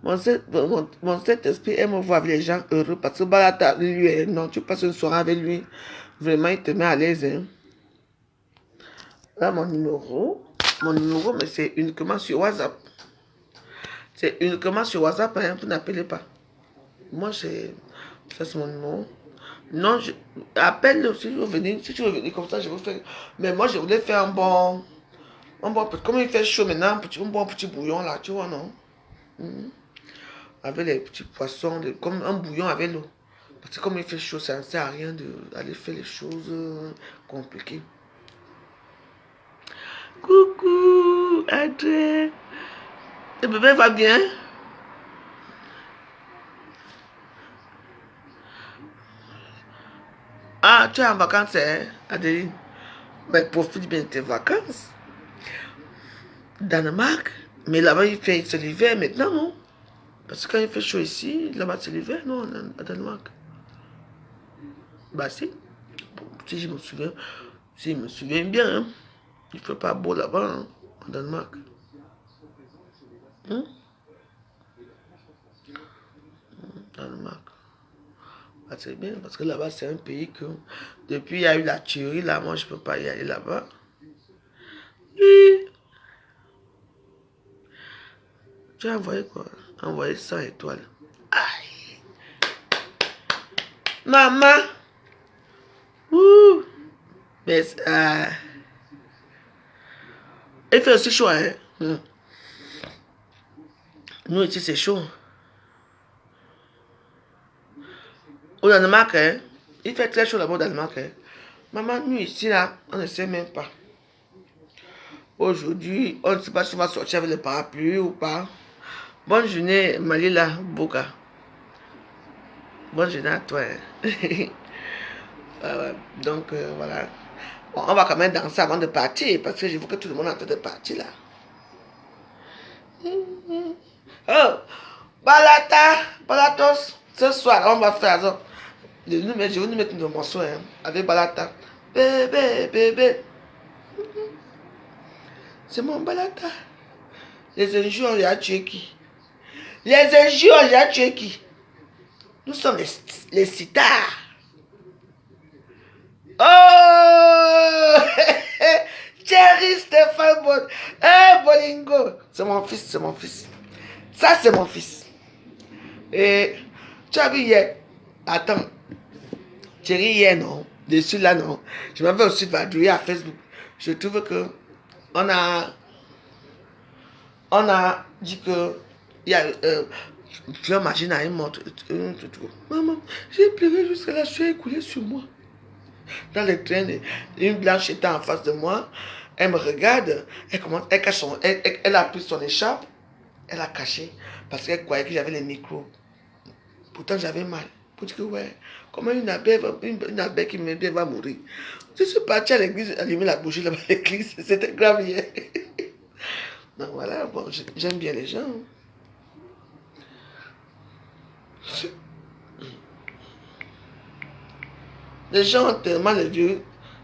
Mon Saint-Esprit aime voir les gens heureux parce que Balata, lui, non, tu passes une soirée avec lui, vraiment, il te met à l'aise. Hein. Là, mon numéro, mais c'est uniquement sur WhatsApp. C'est uniquement sur WhatsApp, hein, vous n'appelez pas. Moi, ça c'est mon numéro. Non, appelle si tu veux venir comme ça, je veux faire. Mais moi, je voulais faire un bon On boit, comme il fait chaud maintenant, on boit un petit bouillon là, tu vois, non? Avec les petits poissons, comme un bouillon avec l'eau. Parce que comme il fait chaud, ça ne sert à rien d'aller faire les choses compliquées. Coucou, Adrien. Le bébé va bien? Ah, tu es en vacances, hein, Adeline? Ben, profite bien de tes vacances. Danemark. Mais là-bas, c'est l'hiver maintenant, non? Parce que quand il fait chaud ici, là-bas, c'est l'hiver, non, à Danemark? Bah, si. Bon, si je me souviens bien, hein, il ne fait pas beau là-bas, hein, en Danemark. Danemark. Ah, c'est bien, parce que là-bas, c'est un pays que, depuis il y a eu la tuerie, là, moi, je ne peux pas y aller là-bas. Oui. Tu as envoyé quoi? Envoyé 100 étoiles. Aïe. Maman. Ouh. Mais, il fait aussi chaud, hein? Nous, ici, c'est chaud. Au Danemark, hein? Il fait très chaud là-bas au Danemark, hein? Maman, nous, ici, là, on ne sait même pas. Aujourd'hui, on ne sait pas si on va sortir avec le parapluie ou pas. Bonne journée, Malila Boka. Bonne journée à toi. Hein. Donc, voilà. Bon, on va quand même danser avant de partir, parce que je veux que tout le monde est en train de partir, là. Oh! Balata! Balatos! Ce soir, on va faire ça. Je vais nous mettre une morceau, hein, avec Balata. Bébé, bébé. C'est mon Balata. Les injures, on les a tués qui? Les injures, on les a tués qui? Nous sommes les stars. Oh! Thierry Stéphane Bon. Bolingo. C'est mon fils, c'est mon fils. Ça, c'est mon fils. Et tu as vu hier. Attends. Thierry hier, non? Dessus là, non? Je m'avais aussi vadrouillé à Facebook. Je trouve que on a dit que il y a Fleur Machine a une montre. Maman, j'ai pleuré jusqu'à la sueur écoulée sur moi. Dans le train, une blanche était en face de moi. Elle me regarde. Elle a pris son écharpe. Elle a caché. Parce qu'elle croyait que j'avais les micros. Pourtant, j'avais mal. Pour dire que, ouais, comment une abeille qui m'aime bien va mourir. Je suis partie à l'église, allumer la bougie là-bas à l'église. C'était grave hier. Donc voilà, bon, j'aime bien les gens. Les gens ont tellement de virus,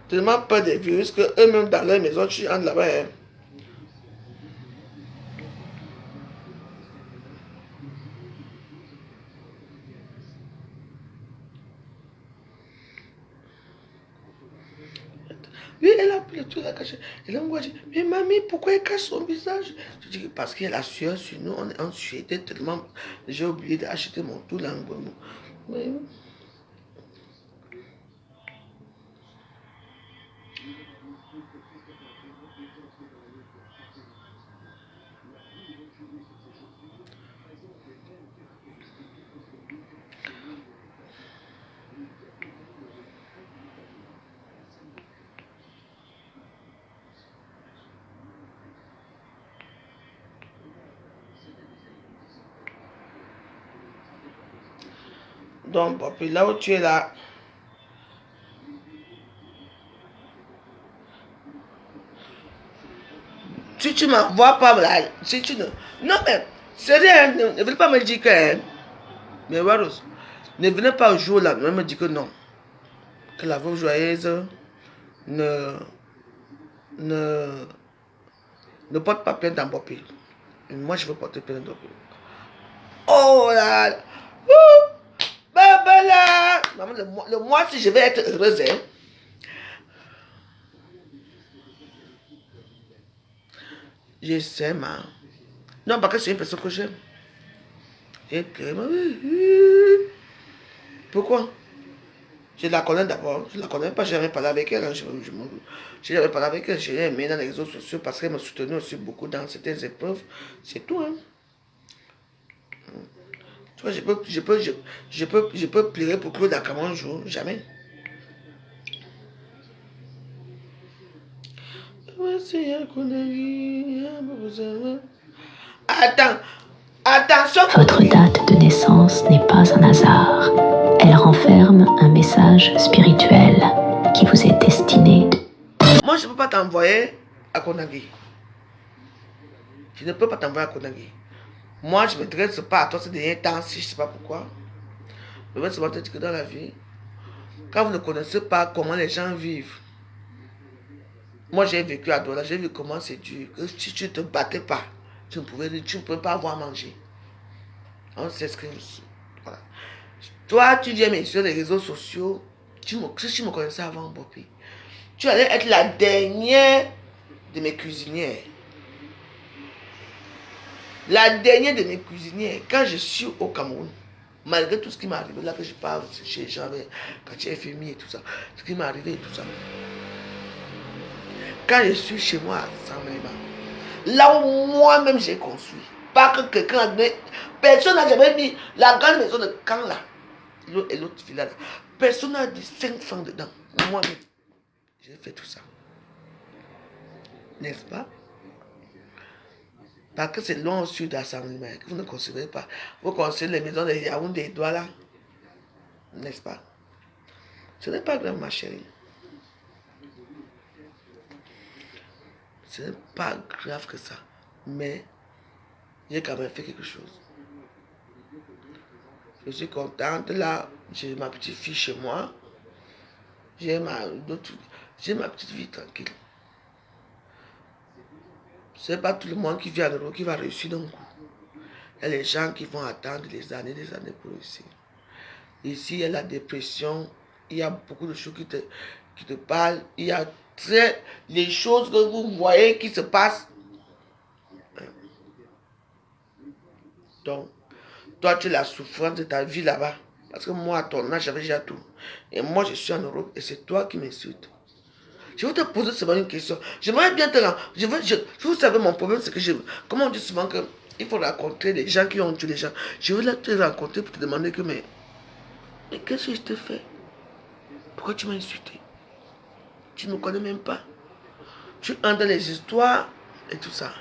tellement peur des virus qu'eux-mêmes dans leur maison, tu entres là-bas. Hein. Oui, elle a pris le truc, elle a caché. Et là, on dit, mais mamie, pourquoi elle cache son visage? Je dis, parce qu'il y a la sueur sur nous, on est en suété tellement. J'ai oublié d'acheter mon tout là. Mais, donc, papi, là où tu es là, si tu ne m'envoies pas là, si tu ne. Non, mais, c'est rien, ne venez pas me dire que. Hein, mais Waros, ne venez pas au jour là, ne me dire que non. Que la veuve joyeuse ne. Ne. Ne porte pas plainte dans Bopi. Moi, je veux porter plainte dans Bopi. Oh là là! Baba là! Maman, le mois, si je vais être heureuse, hein. Je sais, ma. Non, parce que c'est une personne que j'aime. J'ai pleuré, pourquoi? Je la connais d'abord. Je la connais pas, je n'avais parlé avec elle. Hein. Je n'avais parlé avec elle. Je l'ai aimée dans les réseaux sociaux parce qu'elle me soutenait aussi beaucoup dans certaines épreuves. C'est tout. Hein. Tu vois, je peux pleurer pour Claude Akama un jour. Jamais. Attends. Attention. Votre date de naissance n'est pas un hasard. Elle renferme un message spirituel qui vous est destiné. Moi, je ne peux pas t'envoyer à Konagui. Je ne peux pas t'envoyer à Konagui. Moi, je ne m'intéresse pas à toi ces derniers temps, si je ne sais pas pourquoi. Je vais seulement te dire que dans la vie, quand vous ne connaissez pas comment les gens vivent, moi j'ai vécu à Douala, j'ai vu comment c'est dur. Que si tu ne te battais pas, tu ne pouvais pas avoir à manger. On s'exprime ici. Voilà. Toi, tu viens mais sur les réseaux sociaux, si tu me connaissais avant, Bopi, tu allais être la dernière de mes cuisinières. La dernière de mes cuisinières, quand je suis au Cameroun, malgré tout ce qui m'est arrivé, là que je parle chez les gens, quand tu es FMI et tout ça, ce qui m'est arrivé et tout ça. Quand je suis chez moi à Saint-Méliman, là où moi-même j'ai construit, pas que quelqu'un a donné, personne n'a jamais mis la grande maison de Caen là, et l'autre villa là, personne n'a dit 5 francs dedans. Moi-même, j'ai fait tout ça. N'est-ce pas? Parce que c'est loin au sud d'Assemblée, que vous ne considérez pas. Vous considérez les maisons de Yaoundé et Douala. N'est-ce pas? Ce n'est pas grave, ma chérie. Ce n'est pas grave que ça. Mais j'ai quand même fait quelque chose. Je suis contente. Là, j'ai ma petite fille chez moi. J'ai ma petite vie tranquille. Ce n'est pas tout le monde qui vit en Europe qui va réussir d'un coup. Il y a les gens qui vont attendre des années pour réussir. Ici, il y a la dépression. Il y a beaucoup de choses qui te parlent. Il y a les choses que vous voyez qui se passent. Donc, toi, tu as la souffrance de ta vie là-bas. Parce que moi, à ton âge, j'avais déjà tout. Et moi, je suis en Europe et c'est toi qui m'insultes. Je vais te poser seulement une question. J'aimerais bien te rendre. Vous savez, mon problème, c'est que comme on dit souvent qu'il faut rencontrer des gens qui ont tué les gens. Je veux te rencontrer pour te demander que, mais qu'est-ce que je te fais? Pourquoi tu m'as insulté? Tu ne me connais même pas. Tu entres dans les histoires et tout ça.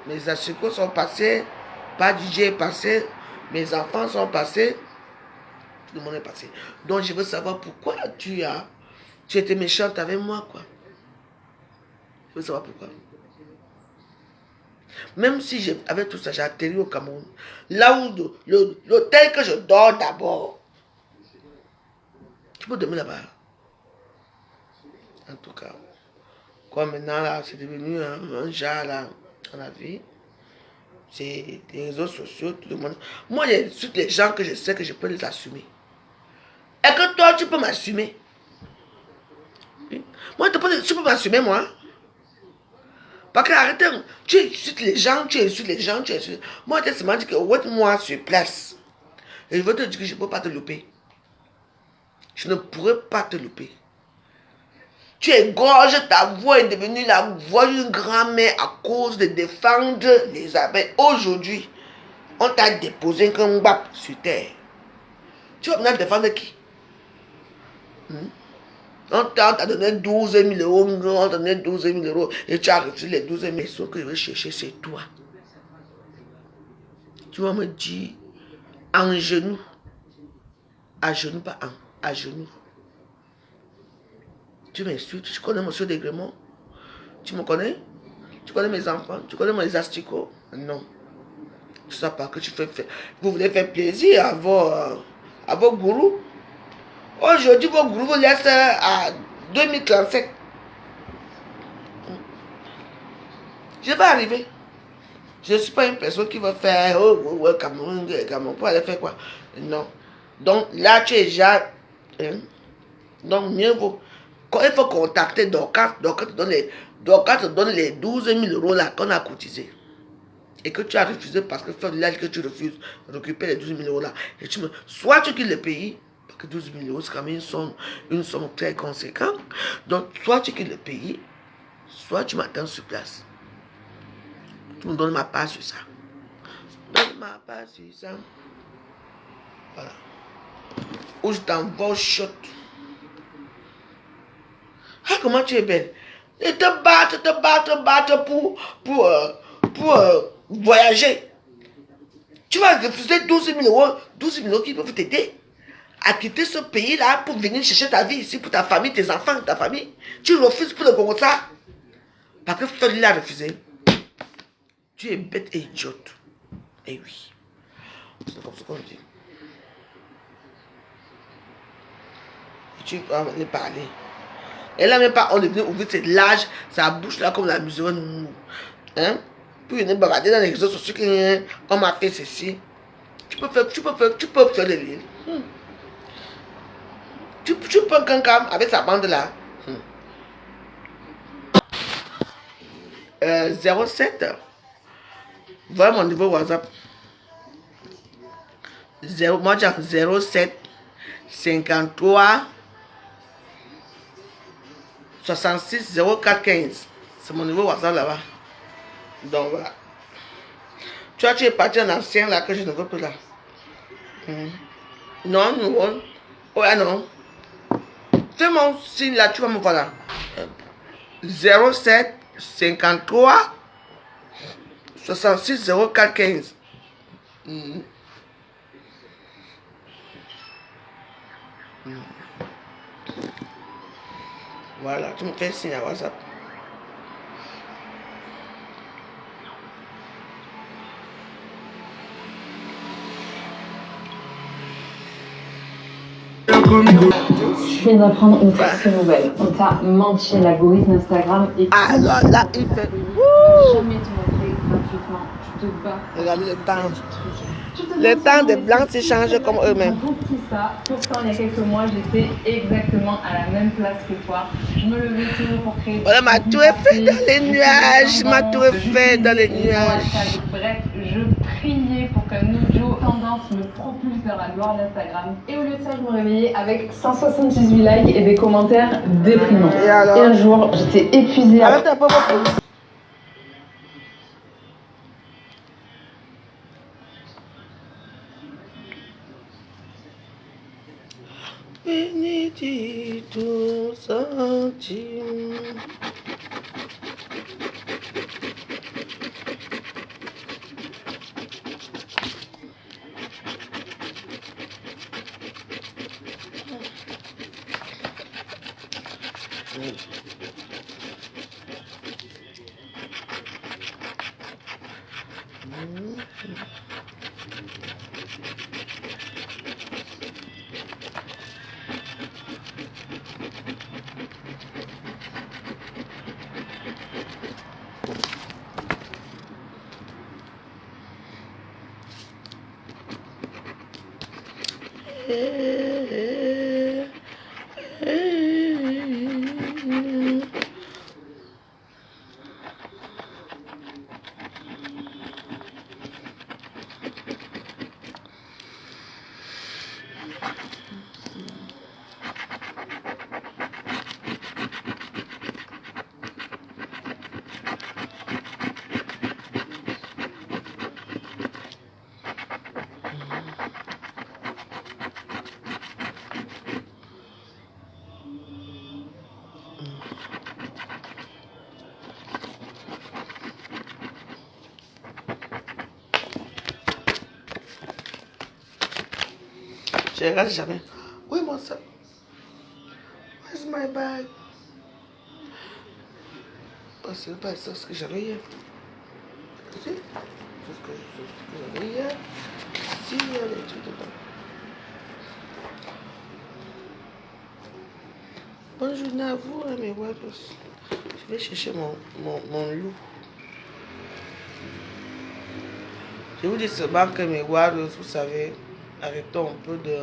Mes assicots sont passés. Pas DJ est passé. Mes enfants sont passés. Tout le monde est passé. Donc je veux savoir pourquoi tu étais méchante avec moi, quoi. Je veux savoir pourquoi. Même si avec tout ça, j'ai atterri au Cameroun. Là où l'hôtel que je dors d'abord. Tu peux dormir là-bas. En tout cas. Comme maintenant, là, c'est devenu un genre, là, dans la vie. C'est les réseaux sociaux, tout le monde. Moi, il y a toutes les gens que je sais que je peux les assumer. Et que toi, tu peux m'assumer. Moi, tu peux m'assumer, moi. Parce que arrêtez, tu insultes les gens. Moi, je te dis que moi sur place. Et je veux te dire que je ne peux pas te louper. Je ne pourrais pas te louper. Tu égorges, ta voix est devenue la voix d'une grand-mère à cause de défendre les abeilles. Aujourd'hui, on t'a déposé comme bap sur terre. Tu vas venir défendre qui? On t'a donné 12 000 euros, on t'a donné 12 000 euros et tu as refusé les 12 000 euros. Ce que je vais chercher, c'est toi. Tu vas me dire en genoux. À genoux, pas à genoux. Tu m'insultes, tu connais monsieur Degremont? Tu me connais? Tu connais mes enfants? Tu connais mes asticots? Non. Je ne sais pas que tu fais. Vous voulez faire plaisir à vos gourous? Aujourd'hui, vos gourous vous laissent à 2037. Je vais arriver. Je ne suis pas une personne qui va faire Cameroun, pour aller faire quoi? Non. Donc là, tu es déjà. Donc mieux vaut. Quand il faut contacter Dorcas, Dorcas te donne les 12 000 euros là qu'on a cotisé. Et que tu as refusé parce que fait de l'âge que tu refuses de récupérer les 12 000 euros là. Et soit tu quittes le pays, que 12 000 euros, c'est quand même une somme très conséquente. Donc, soit tu quittes le pays, soit tu m'attends sur place. Tu me donnes ma part sur ça. Donne ma part sur ça. Voilà. Ou je t'envoie au shot. Ah, comment tu es belle. Et te battre pour voyager. Tu vas refuser 12 000 euros. 12 000 euros qui peuvent t'aider à quitter ce pays-là pour venir chercher ta vie ici, pour ta famille, tes enfants, ta famille. Tu refuses pour le Congo ça. Parce que Feli l'a refusé. Tu es bête et idiote. Eh oui. C'est comme ça qu'on dit. Et tu vas me parler. Elle n'a même pas enlevé, ouvrir cette large, sa bouche là comme la museronne. Hein? Puis venir barader dans les réseaux sociaux qu'on m'a fait ceci. Tu peux faire le lien. Tu peux quelqu'un avec sa bande là. 07. Voilà mon niveau WhatsApp. Moi j'ai 07 53 66 04 15. C'est mon niveau WhatsApp là-bas. Donc voilà. Tu vois, tu es parti en ancien là que je ne veux plus là. Non, non. Ouais, non. Fais mon signe là, tu vas me voir là. 07 53 66 04 15. Voilà, tu me fais signe à WhatsApp. Je viens d'apprendre une triste nouvelle. On t'a menti, l'algorithme Instagram et alors là, il fait. jamais te montrer gratuitement. Tu te bats. Regardez le temps. Le temps des blancs s'échangent comme eux-mêmes. Ça. Pourtant, il y a quelques mois, j'étais exactement à la même place que toi. Je me levais toujours pour créer. Voilà, ma tour est faite dans les nuages. Ma tour est faite dans les nuages. Bref, je priais pour que Nujo Tendance me propulse vers la gloire d'Instagram. Et au lieu de ça, je me réveillais avec 178 likes et des commentaires déprimants. Et un jour, j'étais épuisée. Arrête un peu, Benedito Santim. Je regarde jamais. Oui, mon sac. Where's my bag? C'est pas ça ce que j'avais hier. C'est ce que j'avais hier. Si, il y a les trucs dedans. Bonne journée à vous, hein, mes wados. Je vais chercher mon loup. Je vous dis seulement que mes wados, vous savez, arrêtons un peu de...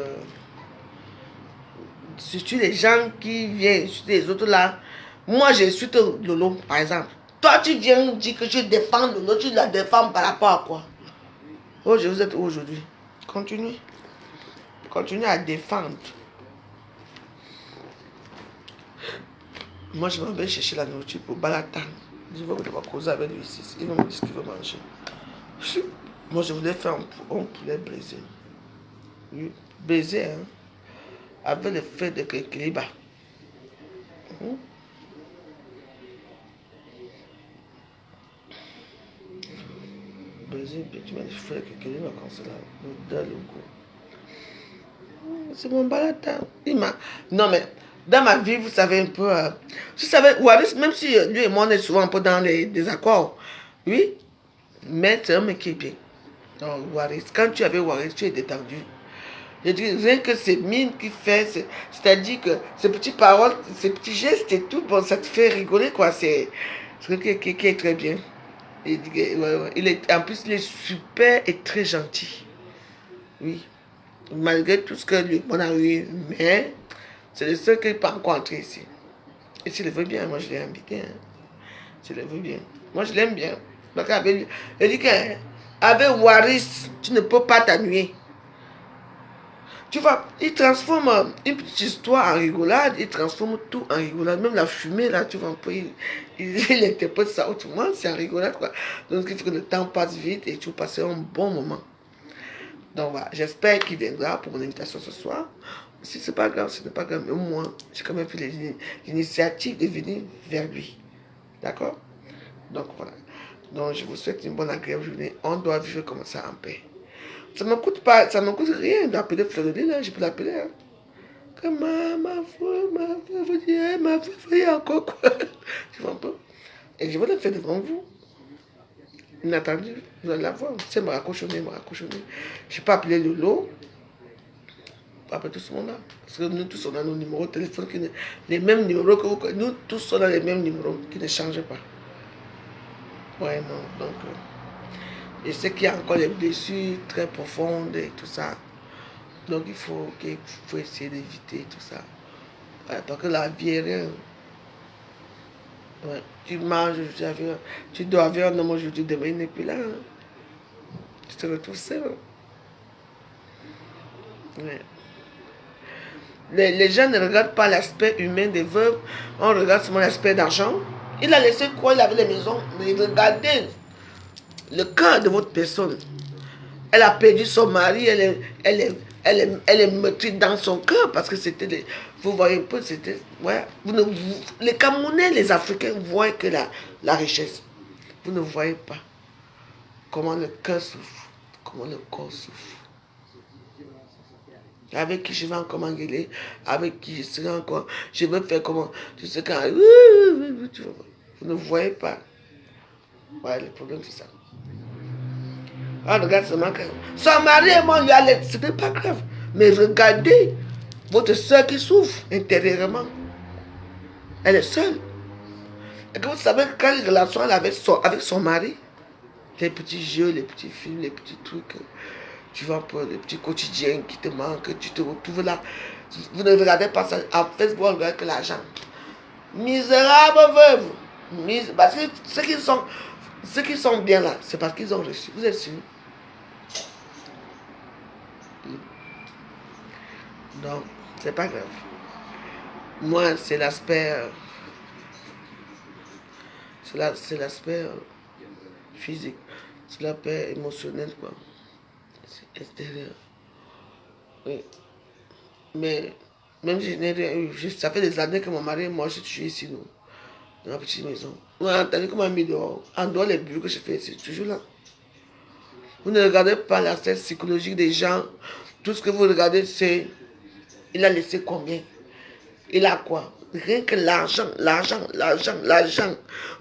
Surtout les gens qui viennent, surtout les autres là. Moi, je suis Lolo, par exemple. Toi, tu viens dire que tu défends Lolo, tu la défends par rapport à quoi? Oh, je vous êtes où aujourd'hui? Continuez. Continuez à défendre. Moi, je m'en vais chercher la nourriture pour Balatan. Je vais causer avec lui ici. Il va me dire ce qu'il veut manger. Moi, je voulais faire un poulet braisé. Oui, braisé, hein. Avec les feuilles de kékéliba. Braisé, tu mets les feuilles de kékéliba comme ça, là. L'odeur, le goût. C'est mon Balatan. Non, mais dans ma vie, vous savez un peu. Vous savez, Waris, même si lui et moi, on est souvent un peu dans les désaccords. Oui, mais c'est un mec qui est bien. Donc, Waris, quand tu avais Waris, tu es détendu. Je dis rien que ces mines qu'il fait, c'est-à-dire que ces petites paroles, ces petits gestes et tout, bon, ça te fait rigoler, quoi. C'est quelqu'un qui est très bien. Il est, en plus, il est super et très gentil. Oui. Malgré tout ce que lui, on a eu, mais c'est le seul qui n'est pas encore entré ici. Et s'il le veut bien, moi je l'ai invité. Hein. S'il le veut bien. Moi je l'aime bien. Donc, il dit qu'avec Waris, tu ne peux pas t'ennuyer. Tu vois, il transforme une petite histoire en rigolade, il transforme tout en rigolade. Même la fumée, là, tu vois, un peu, il interprète ça autrement, c'est en rigolade, quoi. Donc, il faut que le temps passe vite et tu passes un bon moment. Donc, voilà, j'espère qu'il viendra pour mon invitation ce soir. Si ce n'est pas grave, ce n'est pas grave, mais au moins, j'ai quand même fait l'initiative de venir vers lui. D'accord? Donc, voilà. Donc, je vous souhaite une bonne agréable journée. On doit vivre comme ça en paix. Ça ne me coûte pas, ça ne me coûte rien d'appeler Fleury, là, je peux l'appeler. Hein. Comme ma fille, encore quoi. Tu vois un peu. Et je vais le faire devant vous. Inattendu, vous allez la voir. C'est me raccrochonner. Je n'ai pas appelé Lolo. Pas appeler tout ce monde là. Parce que nous tous on a nos numéros de téléphone, les mêmes numéros que vous. Nous tous on a les mêmes numéros qui ne changent pas. Ouais, non. Donc. Je sais qu'il y a encore des blessures très profondes et tout ça. Donc il faut essayer d'éviter tout ça. Ouais, parce que la vie est rien. Ouais. Tu manges, tu dois avoir un homme aujourd'hui, demain il n'est plus là. Hein. Tu te retrouves seul. Ouais. Les gens ne regardent pas l'aspect humain des veuves, on regarde seulement l'aspect d'argent. Il a laissé quoi? Il avait les maisons. Mais regardez le cœur de votre personne. Elle a perdu son mari, elle est meurtrie dans son cœur parce que c'était des... Vous voyez un peu, c'était... Ouais, les Camerounais, les Africains voient que la richesse. Vous ne voyez pas comment le cœur souffre, comment le corps souffre. Avec qui je vais encore m'engueuler, avec qui je serai encore... Je veux faire comment... Tu sais quand... Vous ne voyez pas. Ouais, le problème c'est ça. Ah, regarde seulement que son mari et moi lui a laissé. Ce n'est pas grave. Mais regardez votre soeur qui souffre intérieurement. Elle est seule. Et que vous savez que quand les relations avec son mari, les petits jeux, les petits films, les petits trucs, tu vois un peu, les petits quotidiens qui te manquent, tu te retrouves là. Vous ne regardez pas ça. À Facebook, vous regardez que l'argent. Misérable veuve. Parce que ceux qui sont bien là, c'est parce qu'ils ont reçu. Vous êtes sûr? Donc, c'est pas grave. Moi, c'est l'aspect... c'est l'aspect physique. C'est l'aspect émotionnel, quoi. C'est extérieur. Oui. Mais, même si ça fait des années que mon mari et moi, je suis ici, nous. Dans la petite maison. On a entendu comment mis dehors. En dehors, les bureaux que je fais, c'est toujours là. Vous ne regardez pas l'aspect psychologique des gens. Tout ce que vous regardez, c'est... Il a laissé combien? Il a quoi? Rien que l'argent.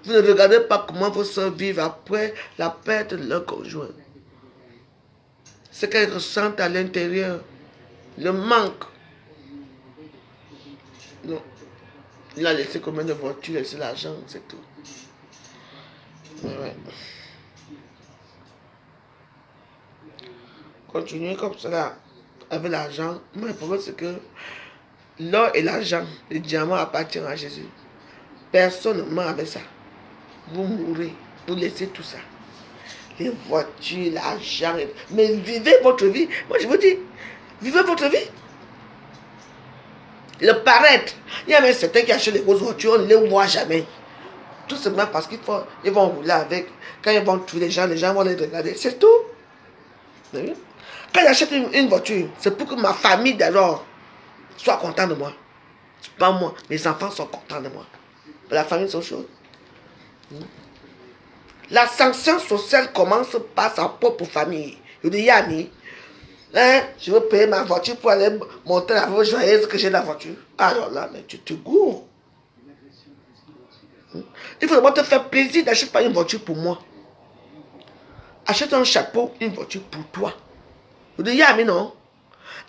Vous ne regardez pas comment vos soeurs vivent après la perte de leur conjoint. Ce qu'elles ressentent à l'intérieur. Le manque. Non. Il a laissé combien de voitures, il a laissé l'argent, c'est tout. Ouais. Continuez comme cela avec l'argent. Moi, le problème, c'est que l'or et l'argent, le diamant appartiennent à Jésus. Personne ne meurt avec ça. Vous mourrez, vous laissez tout ça. Les voitures, l'argent. Mais vivez votre vie. Moi, je vous dis, vivez votre vie. Le paraître. Il y a même certains qui achètent les grosses voitures, on ne les voit jamais. Tout simplement parce qu'ils vont rouler avec. Quand ils vont tuer les gens vont les regarder. C'est tout. Oui. Quand j'achète une voiture, c'est pour que ma famille d'abord soit contente de moi. Pas moi, mes enfants sont contents de moi. La famille, c'est autre chose. La sanction sociale commence par sa propre famille. Je dis, Yanni, hein, je veux payer ma voiture pour aller monter la voie joyeuse que j'ai la voiture. Alors là, mais tu te gourres. Il faut d'abord te faire plaisir, n'achète pas une voiture pour moi. Achète un chapeau, une voiture pour toi. Je dis, Yanni, non.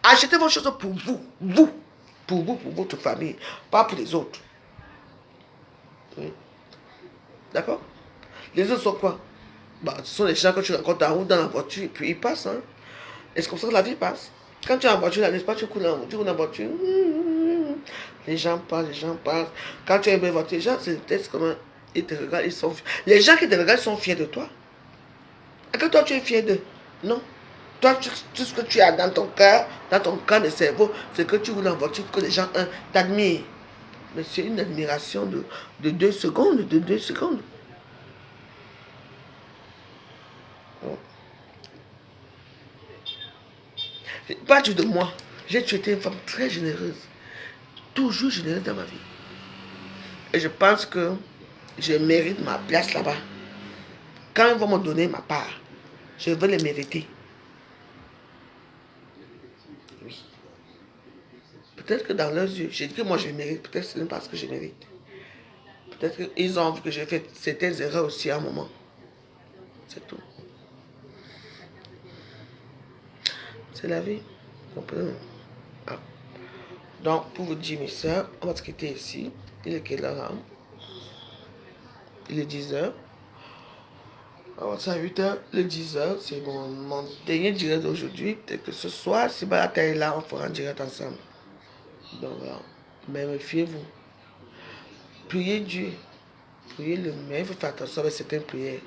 Achetez vos choses pour vous. Pour vous, pour votre famille. Pas pour les autres. Oui. D'accord? Les autres sont quoi? Bah, ce sont les gens que tu rencontres en route dans la voiture et puis ils passent. Hein? Et c'est comme ça que la vie passe. Quand tu es en voiture, n'est-ce pas, tu roules en voiture. Les gens passent. Quand tu es en voiture, les gens se testent comment ils te regardent. Les gens qui te regardent sont fiers de toi. Et que toi, tu es fier d'eux. Non. Toi, tout ce que tu as dans ton cœur de cerveau, c'est que tu roules en voiture, que les gens t'admirent. Mais c'est une admiration de 2 secondes, Pas du de moi. J'ai été une femme très généreuse. Toujours généreuse dans ma vie. Et je pense que je mérite ma place là-bas. Quand ils vont me donner ma part, je veux les mériter. Oui. Peut-être que dans leurs yeux, j'ai dit que moi je mérite. Peut-être que ce n'est pas ce que je mérite. Peut-être qu'ils ont vu que j'ai fait certaines erreurs aussi à un moment. C'est tout. C'est la vie. Comprenez? Ah. Donc, pour vous dire, mes soeurs, on va se quitter ici. Il est quelle heure? Il est 10h. On va se à 8h. Le 10h, c'est mon dernier direct d'aujourd'hui. Peut-être que ce soir, si Balata est là, on fera un direct ensemble. Donc voilà. Mais méfiez-vous. Priez Dieu. Priez-le. Mais il faut faire attention avec certaines prières.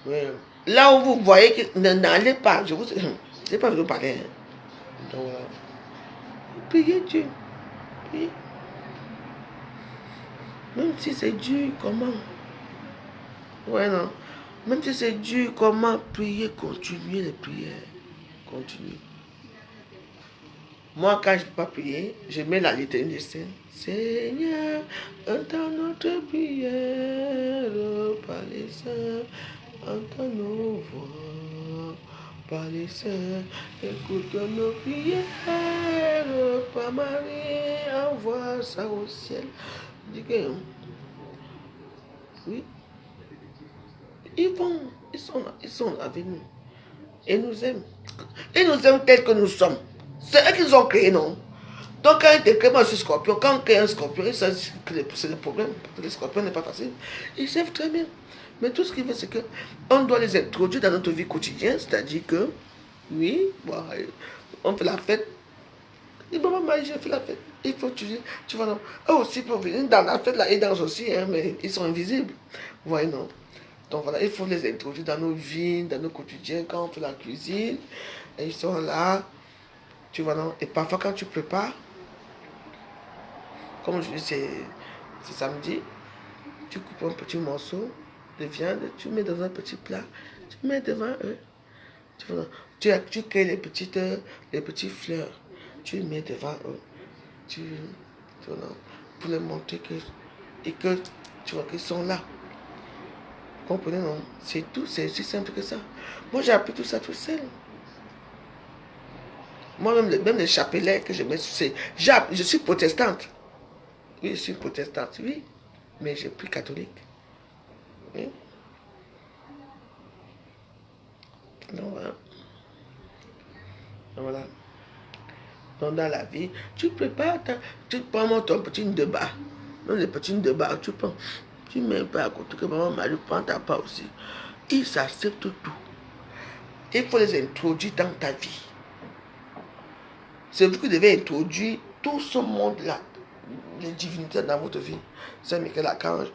Mais là où vous voyez que n'allez pas, je n'ai pas voulu parler. Hein. Donc voilà. Priez Dieu. Priez. Même si c'est dur, comment? Ouais, non. Même si c'est dur, comment prier? Continuez les prières. Continuez. Moi, quand je ne peux pas prier, je mets la litanie des saints. Seigneur, entends notre prière par les saints. Entends nos voix par les saints. Écoute nos prières par Marie. Envoie ça au ciel. Dis que, oui. Ils sont là avec nous. Et nous aiment. Ils nous aiment tels que nous sommes. C'est eux qui nous ont créés, non? Donc quand ils te créent, moi je suis scorpion. Quand on crée un scorpion, ils savent que c'est le problème. Parce que le scorpion n'est pas facile. Ils savent très bien. Mais tout ce qu'ils veulent, c'est qu'on doit les introduire dans notre vie quotidienne. C'est-à-dire que, oui, bon, on fait la fête. Dis, maman, j'ai fait la fête. Il faut que tu vas non. Eux aussi pour venir dans la fête, là, ils dansent aussi, hein, mais ils sont invisibles. Vous voyez, non? Donc voilà, il faut les introduire dans nos vies, dans nos quotidiens, quand on fait la cuisine. Et ils sont là. Tu vois, non? Et parfois, quand tu prépares, comme aujourd'hui, c'est samedi, tu coupes un petit morceau de viande, tu mets dans un petit plat, tu mets devant eux. Tu vois, tu crées les petites fleurs, tu les mets devant eux. Tu vois, non? Pour leur montrer que tu vois qu'ils sont là. Vous comprenez, non? C'est tout, c'est aussi simple que ça. Moi, j'ai appris tout ça tout seul. Moi-même, les chapelets que je mets, je suis protestante. Oui, je suis protestante, oui. Mais je suis plus catholique. Oui. Donc voilà. Donc voilà. Donc dans la vie, tu prépares, tu prends ton petit débat. Dans les petits débats, tu prends. Tu mets pas à côté que maman Marie prend ta part aussi. Ils acceptent tout. Il faut les introduire dans ta vie. C'est vous qui devez introduire tout ce monde-là, les divinités dans votre vie. Saint-Michel-Archange.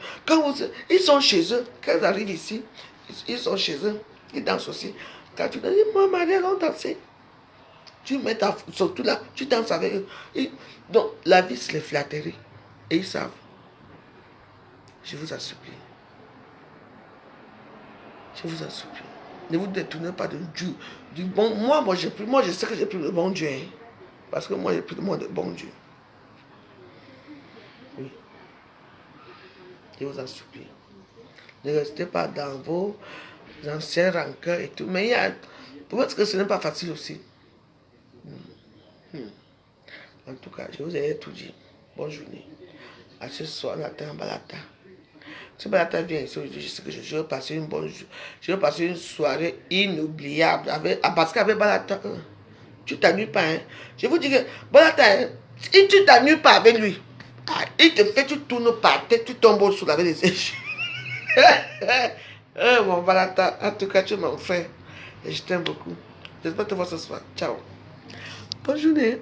Ils sont chez eux, quand ils arrivent ici, ils sont chez eux, ils dansent aussi. Quand tu dis, maman Marie, allons danser. Tu mets ta... Surtout là, tu danses avec eux. Donc, la vie, c'est les flatteries. Et ils savent. Je vous en supplie. Je vous en supplie. Ne vous détournez pas du bon... Moi, je sais que j'ai plus le bon Dieu. Hein, parce que moi, j'ai plus le monde de bon Dieu. Oui. Je vous en supplie. Ne restez pas dans vos anciens rancœurs et tout. Mais il y a... Peut-être que ce n'est pas facile aussi. En tout cas, je vous ai tout dit. Bonne journée. À ce soir, on attend Balata. Si Balata vient ici aujourd'hui, je sais que je vais passer une bonne journée. Je vais passer une soirée inoubliable. Parce qu'avec Balata, tu t'ennuies pas. Hein. Je vous dis que Balata, si tu t'ennuies pas avec lui, il te fait, tu tournes par tête, tu tombes au sol avec les échelles. Mon Balata, en tout cas, tu es mon frère. Et je t'aime beaucoup. J'espère te voir ce soir. Ciao. Bonne journée.